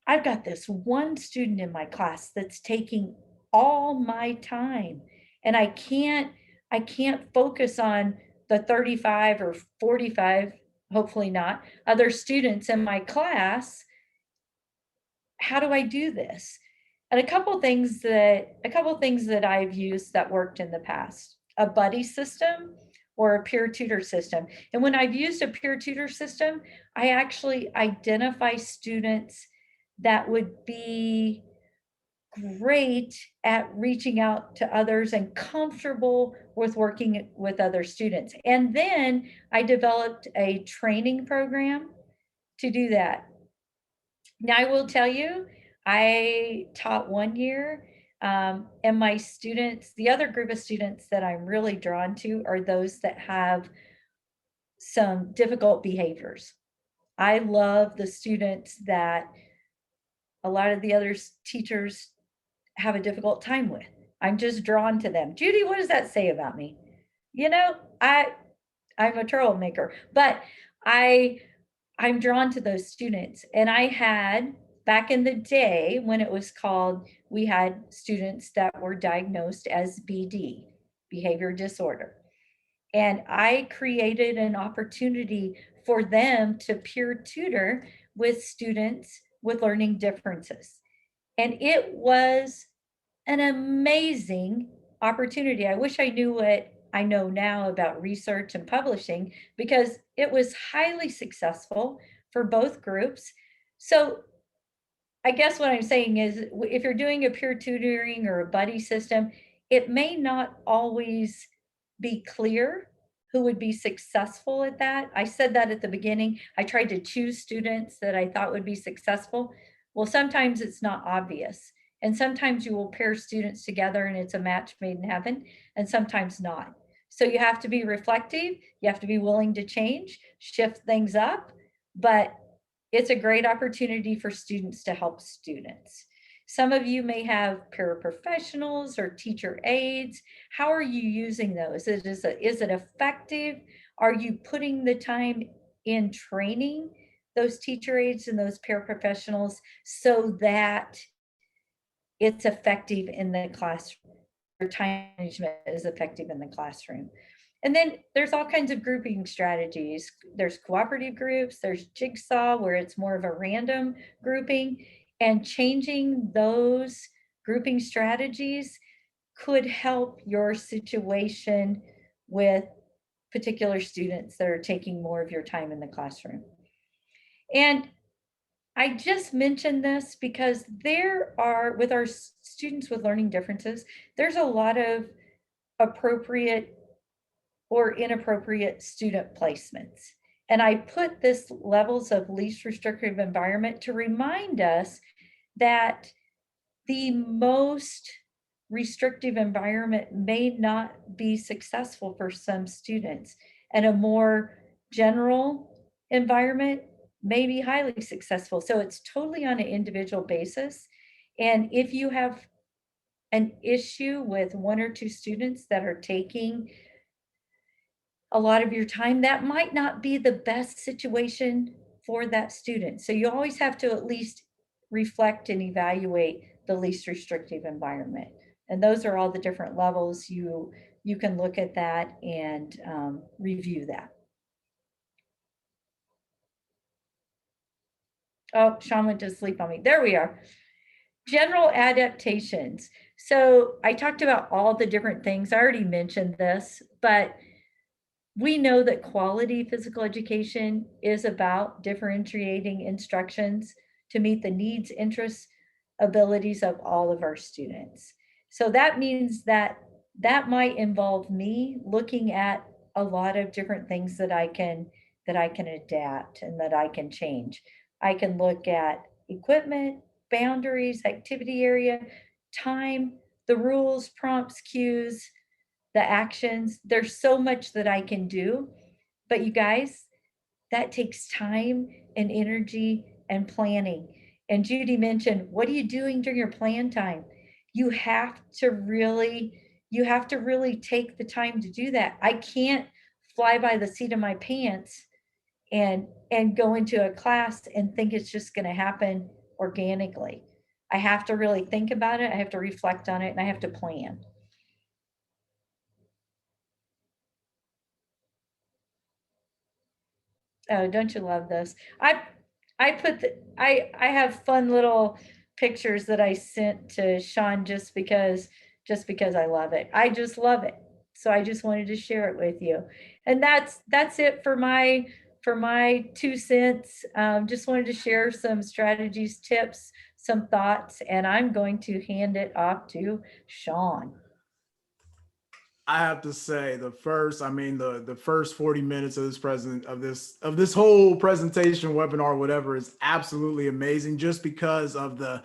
I've got this one student in my class that's taking all my time, and I can't focus on the 35 or 45, hopefully not, other students in my class. How do I do this? And a couple things that I've used that worked in the past: a buddy system or a peer tutor system. And when I've used a peer tutor system, I actually identify students that would be great at reaching out to others and comfortable with working with other students. And then I developed a training program to do that. Now, I will tell you, I taught 1 year, and my students, the other group of students that I'm really drawn to are those that have some difficult behaviors. I love the students that a lot of the other teachers have a difficult time with. I'm just drawn to them. Judy, what does that say about me? You know, I'm a troublemaker, but I'm drawn to those students. And I had, back in the day when it was called, we had students that were diagnosed as BD, behavior disorder. And I created an opportunity for them to peer tutor with students with learning differences. And it was an amazing opportunity. I wish I knew what I know now about research and publishing, because it was highly successful for both groups. So I guess what I'm saying is, if you're doing a peer tutoring or a buddy system, it may not always be clear who would be successful at that. I said that at the beginning. I tried to choose students that I thought would be successful. Well, sometimes it's not obvious. And sometimes you will pair students together and it's a match made in heaven, and sometimes not. So you have to be reflective. You have to be willing to change, shift things up, but it's a great opportunity for students to help students. Some of you may have paraprofessionals or teacher aides. How are you using those? Is it effective? Are you putting the time in training those teacher aides and those paraprofessionals so that it's effective in the classroom? Your time management is effective in the classroom. And then there's all kinds of grouping strategies. There's cooperative groups, there's jigsaw, where it's more of a random grouping, and changing those grouping strategies could help your situation with particular students that are taking more of your time in the classroom. And I just mentioned this because there are, with our students with learning differences, there's a lot of appropriate or inappropriate student placements. And I put this levels of least restrictive environment to remind us that the most restrictive environment may not be successful for some students, and a more general environment may be highly successful. So it's totally on an individual basis. And if you have an issue with one or two students that are taking a lot of your time, that might not be the best situation for that student. So you always have to at least reflect and evaluate the least restrictive environment. And those are all the different levels. You can look at that and review that. Oh, Sean went to sleep on me. There we are. General adaptations. So I talked about all the different things. I already mentioned this, but we know that quality physical education is about differentiating instructions to meet the needs, interests, abilities of all of our students. So that means that might involve me looking at a lot of different things that I can adapt and that I can change. I can look at equipment, boundaries, activity area, time, the rules, prompts, cues, the actions. There's so much that I can do. But you guys, that takes time and energy and planning. And Judy mentioned, what are you doing during your plan time? You have to really, you have to really take the time to do that. I can't fly by the seat of my pants and go into a class and think it's just going to happen organically. I have to really think about it. I have to reflect on it, and I have to plan. Oh, don't you love this? I put I have fun little pictures that I sent to Sean just because I love it. I just love it. So I just wanted to share it with you. And that's it for my 2 cents. Just wanted to share some strategies, tips, some thoughts, and I'm going to hand it off to Sean. I have to say the first 40 minutes of this whole presentation, webinar, whatever, is absolutely amazing, just because of the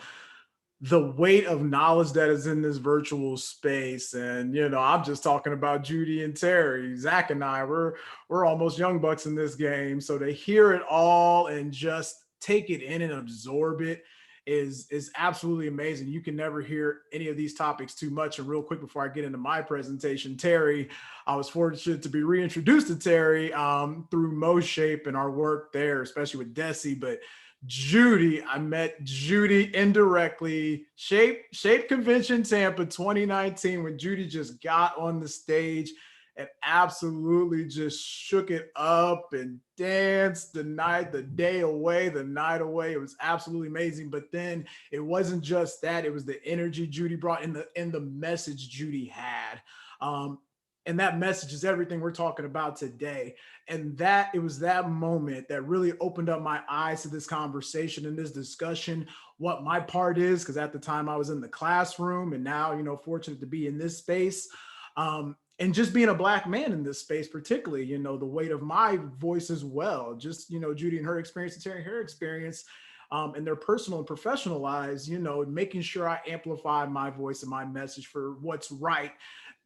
weight of knowledge that is in this virtual space. And I'm just talking about Judy and Terry. Zach and I, we're almost young bucks in this game. So to hear it all and just take it in and absorb it is absolutely amazing. You can never hear any of these topics too much. And real quick before I get into my presentation, Terry, I was fortunate to be reintroduced to Terry through MoShape and our work there, especially with Desi. But Judy, I met Judy indirectly, Shape Convention Tampa 2019, when Judy just got on the stage and absolutely just shook it up and danced the night away. It was absolutely amazing. But then it wasn't just that, it was the energy Judy brought in the message Judy had. And that message is everything we're talking about today. And it was that moment that really opened up my eyes to this conversation and this discussion, what my part is, because at the time I was in the classroom, and now, fortunate to be in this space. And just being a Black man in this space, particularly, the weight of my voice as well. Just, Judy and her experience, and Terry, her experience, in their personal and professional lives, making sure I amplify my voice and my message for what's right,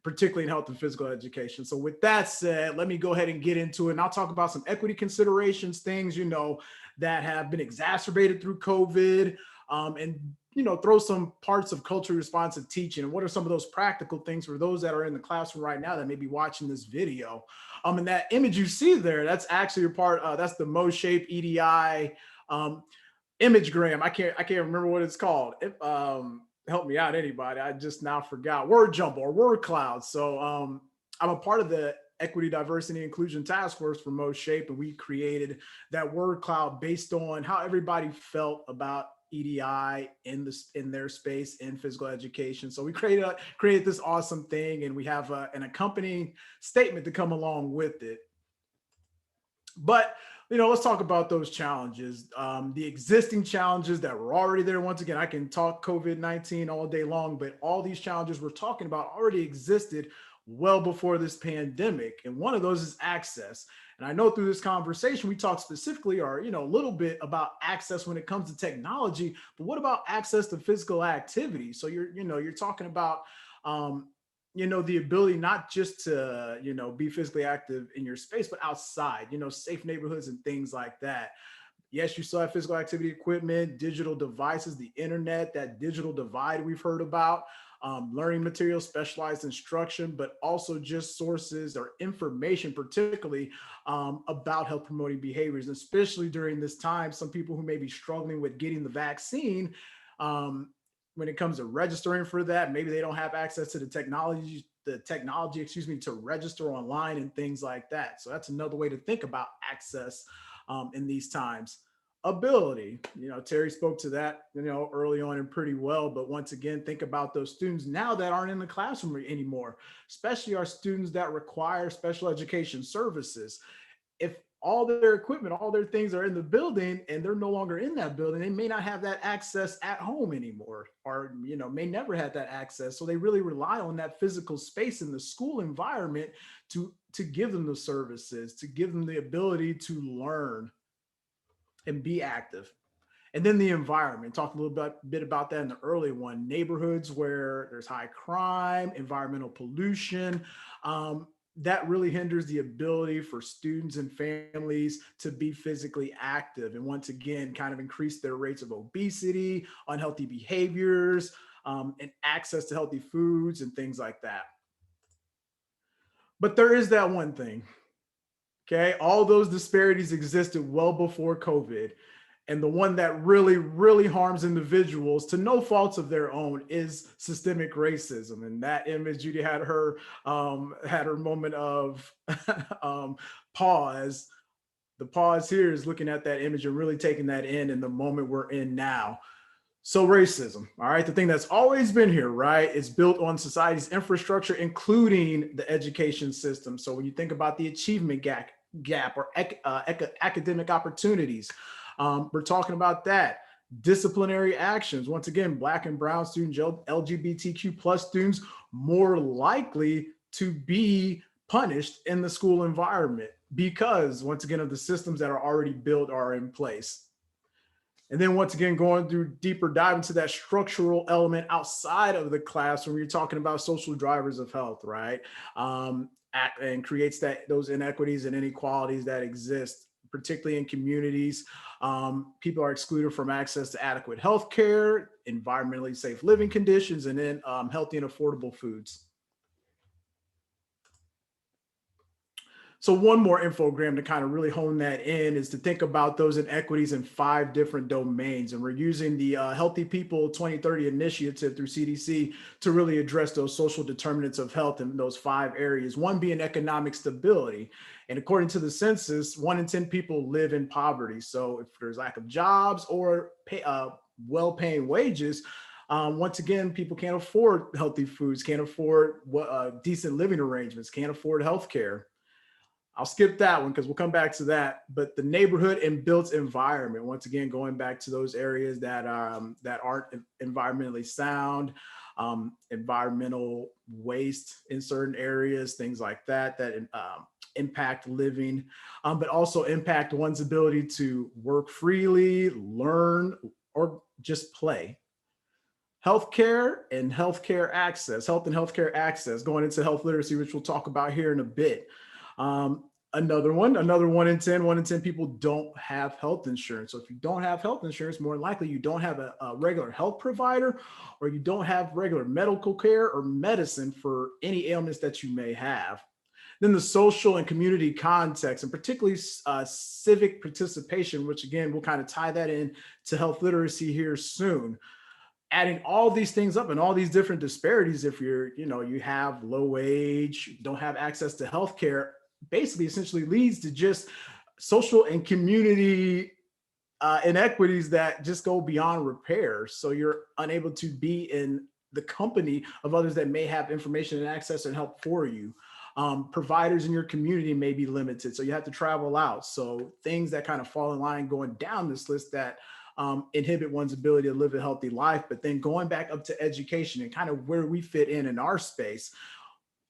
particularly in health and physical education. So with that said, let me go ahead and get into it. And I'll talk about some equity considerations, things, that have been exacerbated through COVID, and, throw some parts of culturally responsive teaching. And what are some of those practical things for those that are in the classroom right now that may be watching this video? And that image you see there, that's actually that's the MoShape EDI imagegram. I can't remember what it's called. Help me out, anybody. I just now forgot. Word jumble or word cloud. So I'm a part of the Equity, Diversity, Inclusion Task Force for MoShape, and we created that word cloud based on how everybody felt about EDI in their space in physical education. So we created this awesome thing, and we have an accompanying statement to come along with it. But let's talk about those challenges, the existing challenges that were already there. Once again, I can talk COVID-19 all day long, but all these challenges we're talking about already existed well before this pandemic. And one of those is access. And I know through this conversation, we talk specifically a little bit about access when it comes to technology, but what about access to physical activity? So you're talking about, the ability not just to, be physically active in your space, but outside, safe neighborhoods and things like that. Yes, you still have physical activity equipment, digital devices, the internet, that digital divide we've heard about, learning materials, specialized instruction, but also just sources or information, particularly about health promoting behaviors, and especially during this time, some people who may be struggling with getting the vaccine, when it comes to registering for that, maybe they don't have access to the technology, to register online and things like that. So that's another way to think about access in these times. Ability, Terry spoke to that, early on and pretty well, but once again, think about those students now that aren't in the classroom anymore, especially our students that require special education services. If all their equipment, all their things are in the building and they're no longer in that building, they may not have that access at home anymore, or, may never have that access. So they really rely on that physical space in the school environment to give them the services, to give them the ability to learn and be active. And then the environment, talked a little bit about that in the early one, neighborhoods where there's high crime, environmental pollution, that really hinders the ability for students and families to be physically active, and once again, kind of increase their rates of obesity, unhealthy behaviors, and access to healthy foods and things like that. But there is that one thing, okay? All those disparities existed well before COVID. And the one that really, really harms individuals to no faults of their own is systemic racism. And that image, Judy had her moment of pause. The pause here is looking at that image and really taking that in the moment we're in now. So racism, all right, the thing that's always been here, right? It's built on society's infrastructure, including the education system. So when you think about the achievement gap or academic opportunities, we're talking about that. Disciplinary actions. Once again, Black and brown students, LGBTQ plus students, more likely to be punished in the school environment because, once again, of the systems that are already built are in place. And then once again, going through deeper dive into that structural element outside of the classroom, you're talking about social drivers of health, right? And creates those inequities and inequalities that exist, particularly in communities. People are excluded from access to adequate health care, environmentally safe living conditions, and then healthy and affordable foods. So one more infogram to kind of really hone that in is to think about those inequities in 5 different domains. And we're using the Healthy People 2030 initiative through CDC to really address those social determinants of health in those 5 areas. One being economic stability. And according to the census, 1 in 10 people live in poverty. So if there's lack of jobs or well-paying wages, once again, people can't afford healthy foods, can't afford decent living arrangements, can't afford healthcare. I'll skip that one because we'll come back to that. But the neighborhood and built environment, once again, going back to those areas that aren't environmentally sound, environmental waste in certain areas, things like that, that impact living, but also impact one's ability to work freely, learn, or just play. Healthcare and healthcare access, health and healthcare access, going into health literacy, which we'll talk about here in a bit. Another 1 in 10 people don't have health insurance. So if you don't have health insurance, more likely you don't have a regular health provider, or you don't have regular medical care or medicine for any ailments that you may have. Then the social and community context, and particularly civic participation, which again, we'll kind of tie that in to health literacy here soon. Adding all these things up and all these different disparities, if you have low wage, don't have access to healthcare, basically essentially leads to just social and community inequities that just go beyond repair. So you're unable to be in the company of others that may have information and access and help for you. Providers in your community may be limited, so you have to travel out. So things that kind of fall in line going down this list that inhibit one's ability to live a healthy life. But then going back up to education and kind of where we fit in our space.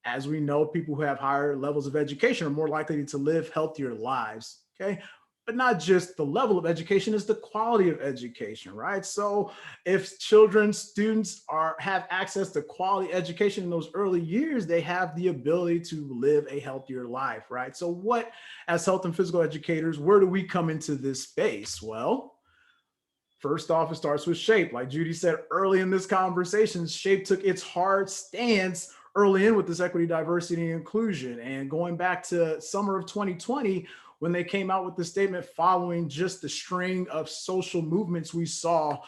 As we know, people who have higher levels of education are more likely to live healthier lives, okay? But not just the level of education, it's the quality of education, right? So if students have access to quality education in those early years, they have the ability to live a healthier life, right? So what, as health and physical educators, where do we come into this space? Well, first off, it starts with SHAPE. Like Judy said early in this conversation, SHAPE took its hard stance early in with this equity, diversity, and inclusion. And going back to summer of 2020, when they came out with the statement following just the string of social movements we saw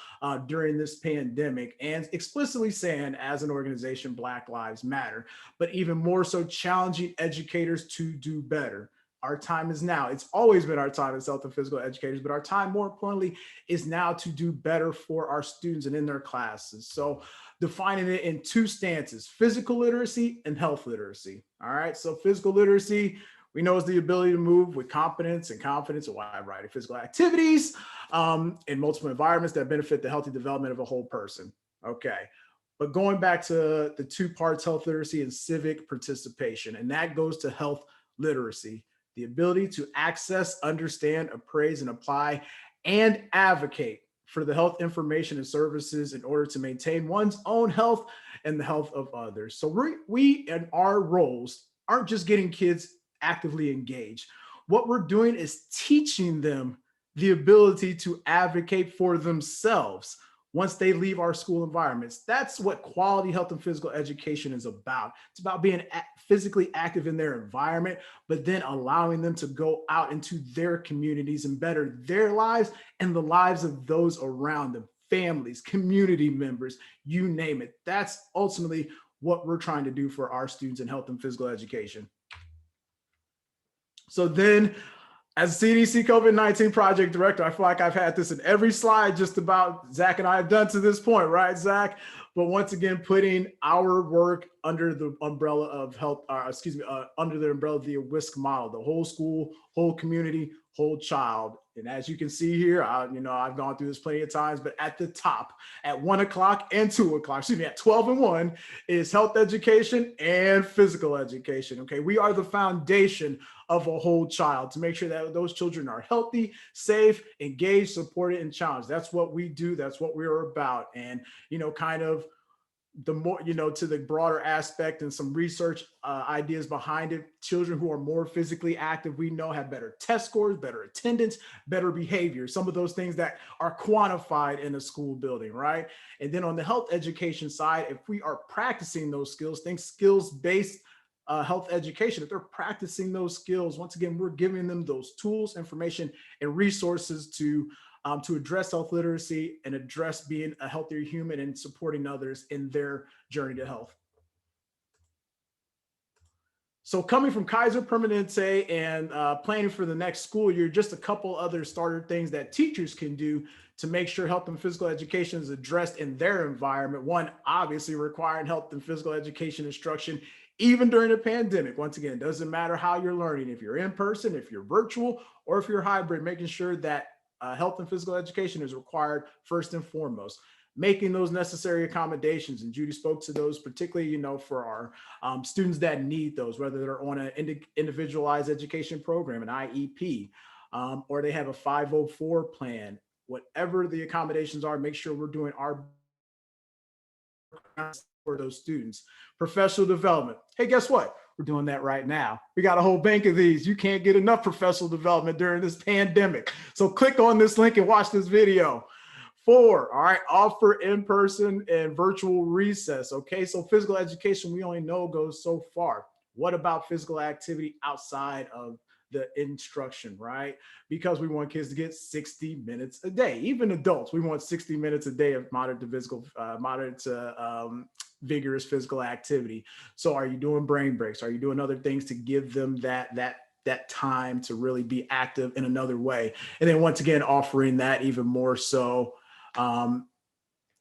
during this pandemic, and explicitly saying, as an organization, Black Lives Matter, but even more so challenging educators to do better. Our time is now. It's always been our time as health and physical educators, but our time, more importantly, is now to do better for our students and in their classes. So defining it in 2 stances, physical literacy and health literacy. All right, so physical literacy, we know, is the ability to move with competence and confidence, a wide variety of physical activities in multiple environments that benefit the healthy development of a whole person. Okay, but going back to the 2 parts, health literacy and civic participation, and that goes to health literacy. The ability to access, understand, appraise, and apply, and advocate for the health information and services in order to maintain one's own health and the health of others. So we in our roles aren't just getting kids actively engaged. What we're doing is teaching them the ability to advocate for themselves once they leave our school environments. That's what quality health and physical education is about. It's about being physically active in their environment, but then allowing them to go out into their communities and better their lives and the lives of those around them, families, community members, you name it. That's ultimately what we're trying to do for our students in health and physical education. So then, as CDC COVID-19 project director, I feel like I've had this in every slide just about Zach and I have done to this point, right, Zach? But once again, putting our work under the umbrella of health, under the umbrella of the WISC model, the whole school, whole community, whole child. And as you can see here, I've gone through this plenty of times, but at the top, at 1 o'clock and 2 o'clock, at 12 and 1 is health education and physical education. Okay, we are the foundation of a whole child to make sure that those children are healthy, safe, engaged, supported, and challenged. That's what we do. That's what we're about. And, kind of the more, to the broader aspect and some research ideas behind it, children who are more physically active, we know have better test scores, better attendance, better behavior, some of those things that are quantified in a school building, right? And then on the health education side, if we are practicing those skills, think skills-based health education, if they're practicing those skills, once again, we're giving them those tools, information, and resources to address health literacy and address being a healthier human and supporting others in their journey to health. So coming from Kaiser Permanente and planning for the next school year, just a couple other starter things that teachers can do to make sure health and physical education is addressed in their environment. One, obviously requiring health and physical education instruction even during a pandemic. Once again, it doesn't matter how you're learning, if you're in person, if you're virtual, or if you're hybrid, making sure that health and physical education is required first and foremost. Making those necessary accommodations, and Judy spoke to those, particularly, for our students that need those, whether they're on an individualized education program, an IEP, or they have a 504 plan. Whatever the accommodations are, make sure we're doing our for those students. Professional development. Hey, guess what? We're doing that right now. We got a whole bank of these. You can't get enough professional development during this pandemic. So click on this link and watch this video. 4, all right, offer in-person and virtual recess. Okay, so physical education, we only know goes so far. What about physical activity outside of the instruction, right? Because we want kids to get 60 minutes a day. Even adults, we want 60 minutes a day of moderate to vigorous physical activity. So are you doing brain breaks? Are you doing other things to give them that time to really be active in another way? And then once again, offering that even more so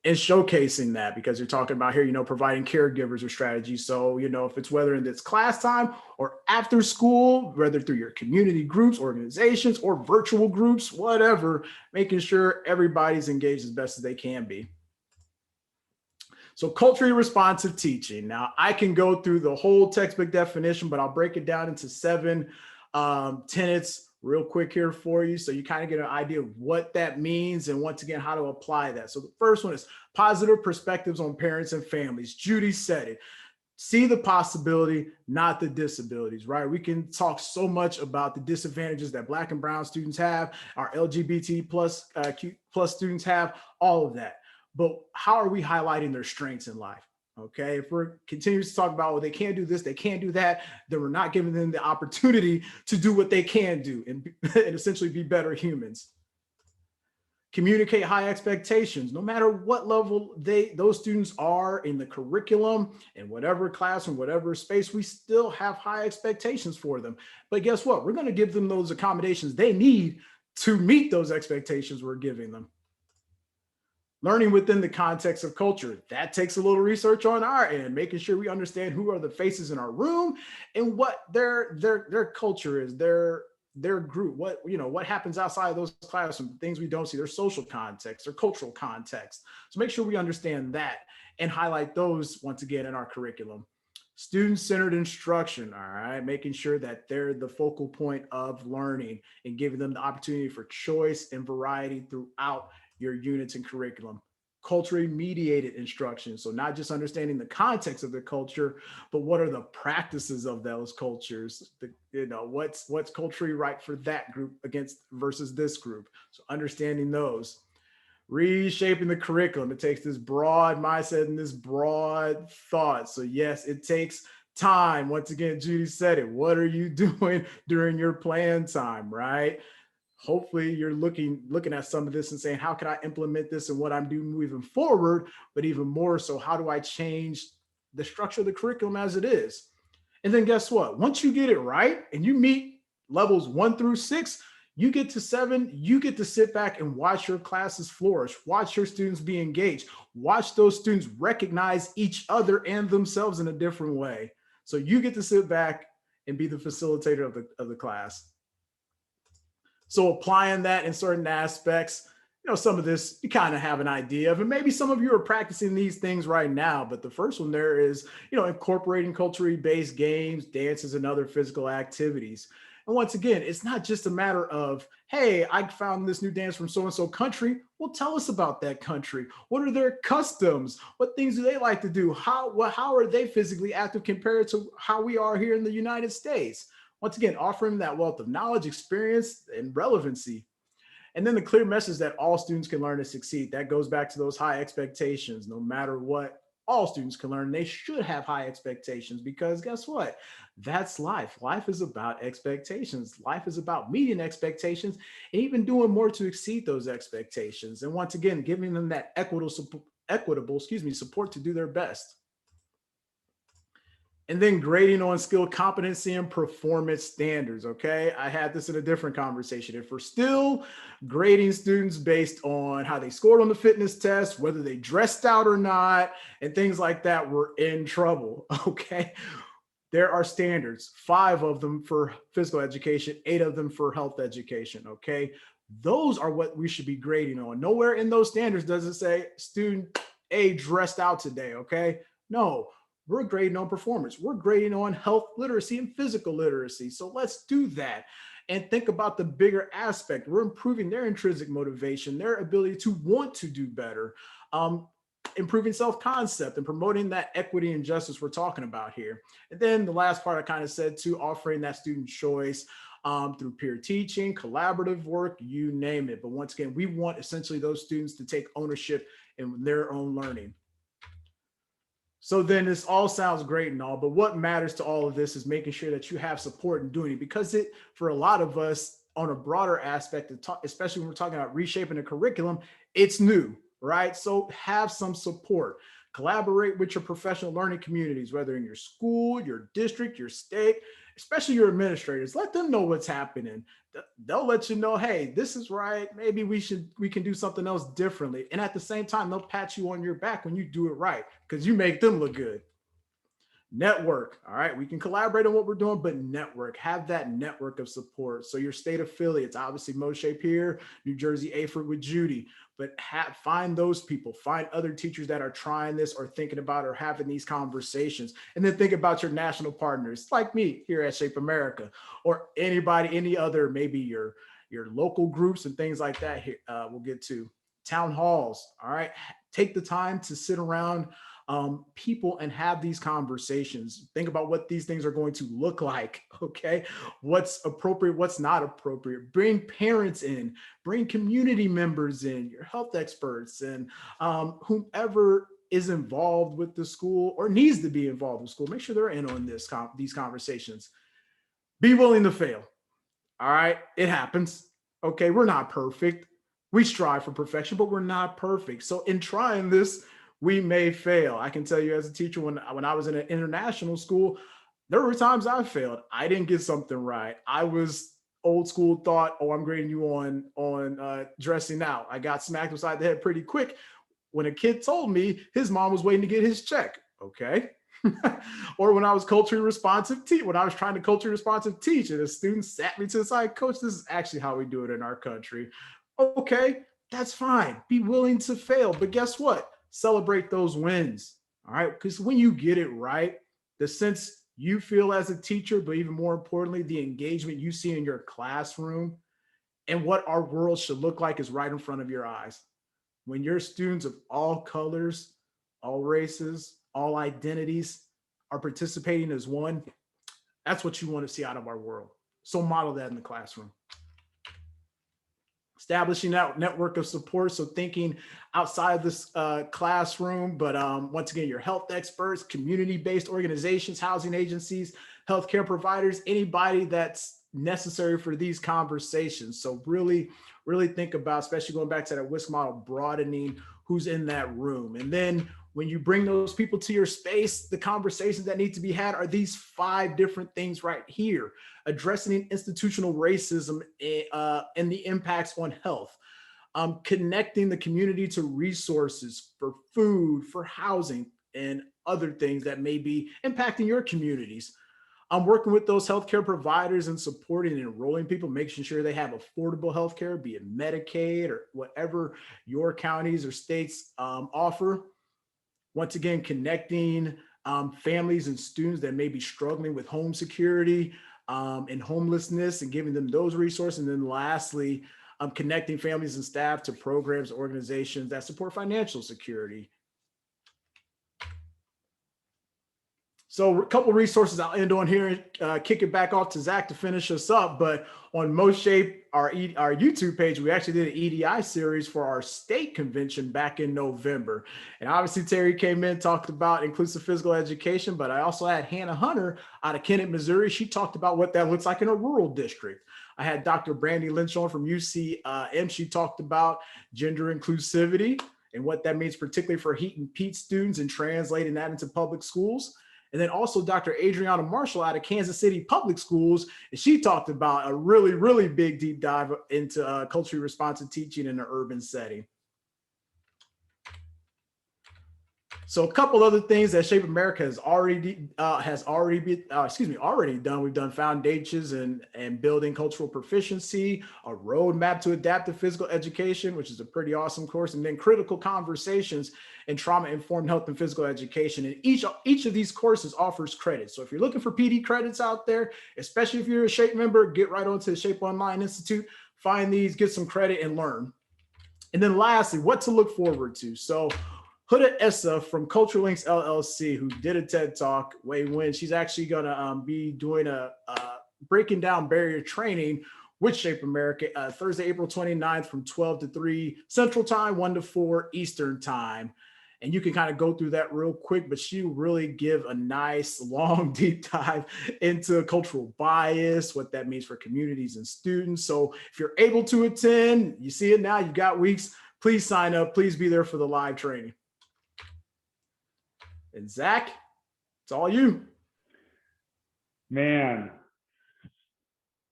and showcasing that, because you're talking about here, providing caregivers or strategies. So, if it's whether it's class time or after school, whether through your community groups, organizations, or virtual groups, whatever, making sure everybody's engaged as best as they can be. So culturally responsive teaching. Now I can go through the whole textbook definition, but I'll break it down into 7 tenets real quick here for you, so you kind of get an idea of what that means and once again how to apply that. So the first one is positive perspectives on parents and families. Judy said it. See the possibility, not the disabilities, right? We can talk so much about the disadvantages that Black and brown students have, our LGBT plus students have, all of that. But how are we highlighting their strengths in life? Okay, if we're continuing to talk about, well, they can't do this, they can't do that, then we're not giving them the opportunity to do what they can do and essentially be better humans. Communicate high expectations, no matter what level those students are in the curriculum, in whatever classroom, whatever space, we still have high expectations for them. But guess what? We're going to give them those accommodations they need to meet those expectations we're giving them. Learning within the context of culture, that takes a little research on our end, making sure we understand who are the faces in our room and what their culture is, their group, what happens outside of those classrooms, things we don't see, their social context, their cultural context. So make sure we understand that and highlight those once again in our curriculum. Student-centered instruction, all right, making sure that they're the focal point of learning and giving them the opportunity for choice and variety throughout your units and curriculum. culturally mediated instruction. So not just understanding the context of the culture, but what are the practices of those cultures? What's culturally right for that group against versus this group. So understanding those. Reshaping the curriculum. It takes this broad mindset and this broad thought. So yes, it takes time. Once again, Judy said it. What are you doing during your plan time, right? Hopefully you're looking at some of this and saying, how can I implement this and what I'm doing moving forward? But even more so, how do I change the structure of the curriculum as it is? And then guess what? Once you get it right and you meet levels 1 through 6, you get to 7, you get to sit back and watch your classes flourish, watch your students be engaged, watch those students recognize each other and themselves in a different way. So you get to sit back and be the facilitator of the class. So applying that in certain aspects, some of this you kind of have an idea of, and maybe some of you are practicing these things right now, but the first one there is, incorporating culturally based games, dances, and other physical activities. And once again, it's not just a matter of, hey, I found this new dance from so-and-so country. Well, tell us about that country. What are their customs? What things do they like to do? How are they physically active compared to how we are here in the United States? Once again, offering that wealth of knowledge, experience, and relevancy. And then the clear message that all students can learn to succeed. That goes back to those high expectations. No matter what, all students can learn. They should have high expectations because guess what? That's life. Life is about expectations. Life is about meeting expectations and even doing more to exceed those expectations. And once again, giving them that equitable support to do their best. And then grading on skill, competency, and performance standards, okay? I had this in a different conversation. If we're still grading students based on how they scored on the fitness test, whether they dressed out or not, and things like that, we're in trouble, okay? There are standards, 5 of them for physical education, 8 of them for health education, okay? Those are what we should be grading on. Nowhere in those standards does it say student A dressed out today, okay? No. We're grading on performance. We're grading on health literacy and physical literacy. So let's do that and think about the bigger aspect. We're improving their intrinsic motivation, their ability to want to do better, improving self-concept and promoting that equity and justice we're talking about here. And then the last part I kind of said too, offering that student choice through peer teaching, collaborative work, you name it. But once again, we want essentially those students to take ownership in their own learning. So then this all sounds great and all, but what matters to all of this is making sure that you have support in doing it, because for a lot of us on a broader aspect, especially when we're talking about reshaping the curriculum, it's new, right? So have some support. Collaborate with your professional learning communities, whether in your school, your district, your state, especially your administrators. Let them know what's happening. They'll let you know, hey, this is right. Maybe we can do something else differently. And at the same time, they'll pat you on your back when you do it right, because you make them look good. Network. All right. We can collaborate on what we're doing, but network, have that network of support. So your state affiliates, obviously Moshape here, New Jersey, AFERT with Judy, but find those people, find other teachers that are trying this or thinking about or having these conversations. And then think about your national partners like me here at Shape America, or anybody, any other, maybe your local groups and things like that. Here, we'll get to town halls. All right. Take the time to sit around people and have these conversations. Think about what these things are going to look like, okay? What's appropriate, what's not appropriate. Bring parents in, bring community members in, your health experts, and whomever is involved with the school or needs to be involved with school. Make sure they're in on these conversations. Be willing to fail, all right? It happens, okay? We're not perfect. We strive for perfection, but we're not perfect. So in trying this, we may fail. I can tell you as a teacher, when I was in an international school, there were times I failed. I didn't get something right. I was old school, thought, oh, I'm grading you on dressing out. I got smacked upside the head pretty quick when a kid told me his mom was waiting to get his check. Okay. Or when I was culturally responsive when I was trying to culturally responsive teach, and a student sat me to the side, coach, this is actually how we do it in our country. Okay, that's fine. Be willing to fail. But guess what? Celebrate those wins, all right? Because when you get it right, the sense you feel as a teacher, but even more importantly, the engagement you see in your classroom and what our world should look like is right in front of your eyes. When your students of all colors, all races, all identities are participating as one, that's what you want to see out of our world. So model that in the classroom. Establishing that network of support. So thinking outside of this classroom, but once again, your health experts, community-based organizations, housing agencies, healthcare providers, anybody that's necessary for these conversations. So really think about, especially going back to that WISC model, broadening who's in that room. And then when you bring those people to your space, the conversations that need to be had are these 5 different things right here. Addressing institutional racism and the impacts on health. Connecting the community to resources for food, for housing, and other things that may be impacting your communities. I'm working with those healthcare providers and supporting and enrolling people, making sure they have affordable healthcare, be it Medicaid or whatever your counties or states offer. Once again, connecting families and students that may be struggling with home security and homelessness and giving them those resources. And then lastly, connecting families and staff to programs, organizations that support financial security. So a couple of resources I'll end on here, kick it back off to Zach to finish us up. But on MoShape, our YouTube page, we actually did an EDI series for our state convention back in November. And obviously Terry came in, talked about inclusive physical education, but I also had Hannah Hunter out of Kennett, Missouri. She talked about what that looks like in a rural district. I had Dr. Brandy Lynch on from UCM. She talked about gender inclusivity and what that means, particularly for Heat and Pete students, and translating that into public schools. And then also Dr. Adriana Marshall out of Kansas City Public Schools. And she talked about a really big deep dive into culturally responsive teaching in an urban setting. So a couple other things that Shape America has already done. We've done foundations and building cultural proficiency, a roadmap to adaptive physical education, which is a pretty awesome course, and then critical conversations and trauma-informed health and physical education. And each of these courses offers credits. So if you're looking for PD credits out there, especially if you're a Shape member, get right onto the Shape Online Institute, find these, get some credit and learn. And then lastly, what to look forward to. So Huda Essa from Culture Links LLC, who did a TED Talk way when, she's actually going to be doing a breaking down barrier training with Shape America Thursday, April 29th from 12 to 3 Central Time, 1 to 4 Eastern Time. And you can kind of go through that real quick, but she will really give a nice long deep dive into cultural bias, what that means for communities and students. So if you're able to attend, you see it now, you've got weeks, please sign up, please be there for the live training. And Zach, it's all you. Man,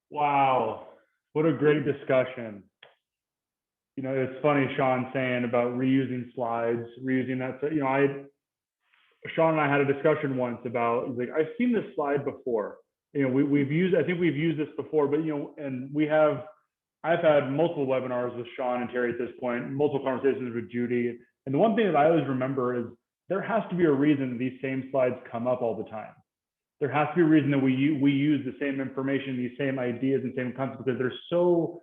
wow, what a great discussion. You know, it's funny, Sean saying about reusing slides, reusing that. You know, Sean and I had a discussion once about, he's like, I've seen this slide before. You know, I think we've used this before, but you know, and I've had multiple webinars with Sean and Terry at this point, multiple conversations with Judy. And the one thing that I always remember is there has to be a reason these same slides come up all the time. There has to be a reason that we use the same information, these same ideas and same concepts, because they're so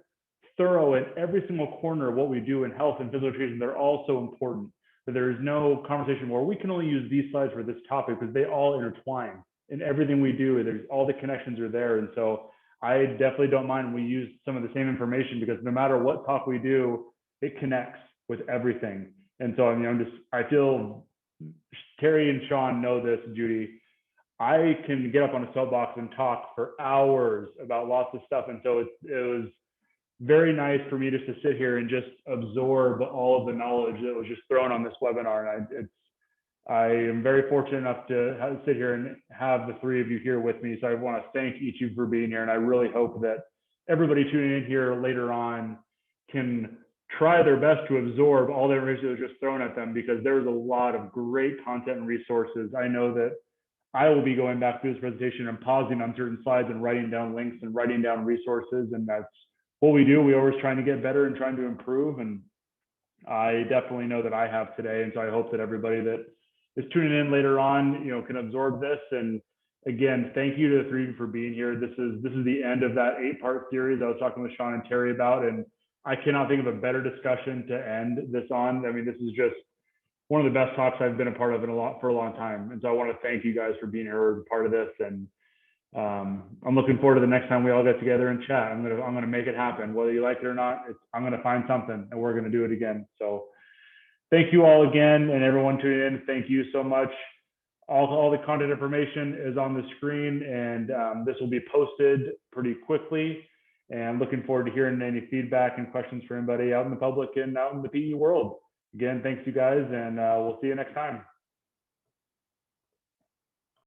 thorough at every single corner of what we do in health and physical education. They're all so important that there is no conversation where we can only use these slides for this topic, because they all intertwine in everything we do. There's all the connections are there. And so I definitely don't mind when we use some of the same information, because no matter what talk we do, it connects with everything. And so, I mean, I feel Terry and Sean know this, Judy. I can get up on a soapbox and talk for hours about lots of stuff. And so it was very nice for me just to sit here and just absorb all of the knowledge that was just thrown on this webinar. And I am very fortunate enough to sit here and have the three of you here with me. So I want to thank each of you for being here. And I really hope that everybody tuning in here later on can try their best to absorb all the information that was just thrown at them, because there's a lot of great content and resources. I know that I will be going back through this presentation and pausing on certain slides and writing down links and writing down resources. And that's what we do. We're always trying to get better and trying to improve. And I definitely know that I have today. And so I hope that everybody that is tuning in later on, you know, can absorb this. And again, thank you to the three of you for being here. This is the end of that 8-part series I was talking with Sean and Terry about. And I cannot think of a better discussion to end this on. I mean, this is just one of the best talks I've been a part of for a long time. And so I want to thank you guys for being here, part of this. And I'm looking forward to the next time we all get together and chat. I'm gonna make it happen, whether you like it or not. I'm gonna find something, and we're gonna do it again. So thank you all again, and everyone tuning in. Thank you so much. All the content information is on the screen, and this will be posted pretty quickly. And looking forward to hearing any feedback and questions for anybody out in the public and out in the PE world. Again, thanks you guys, and we'll see you next time.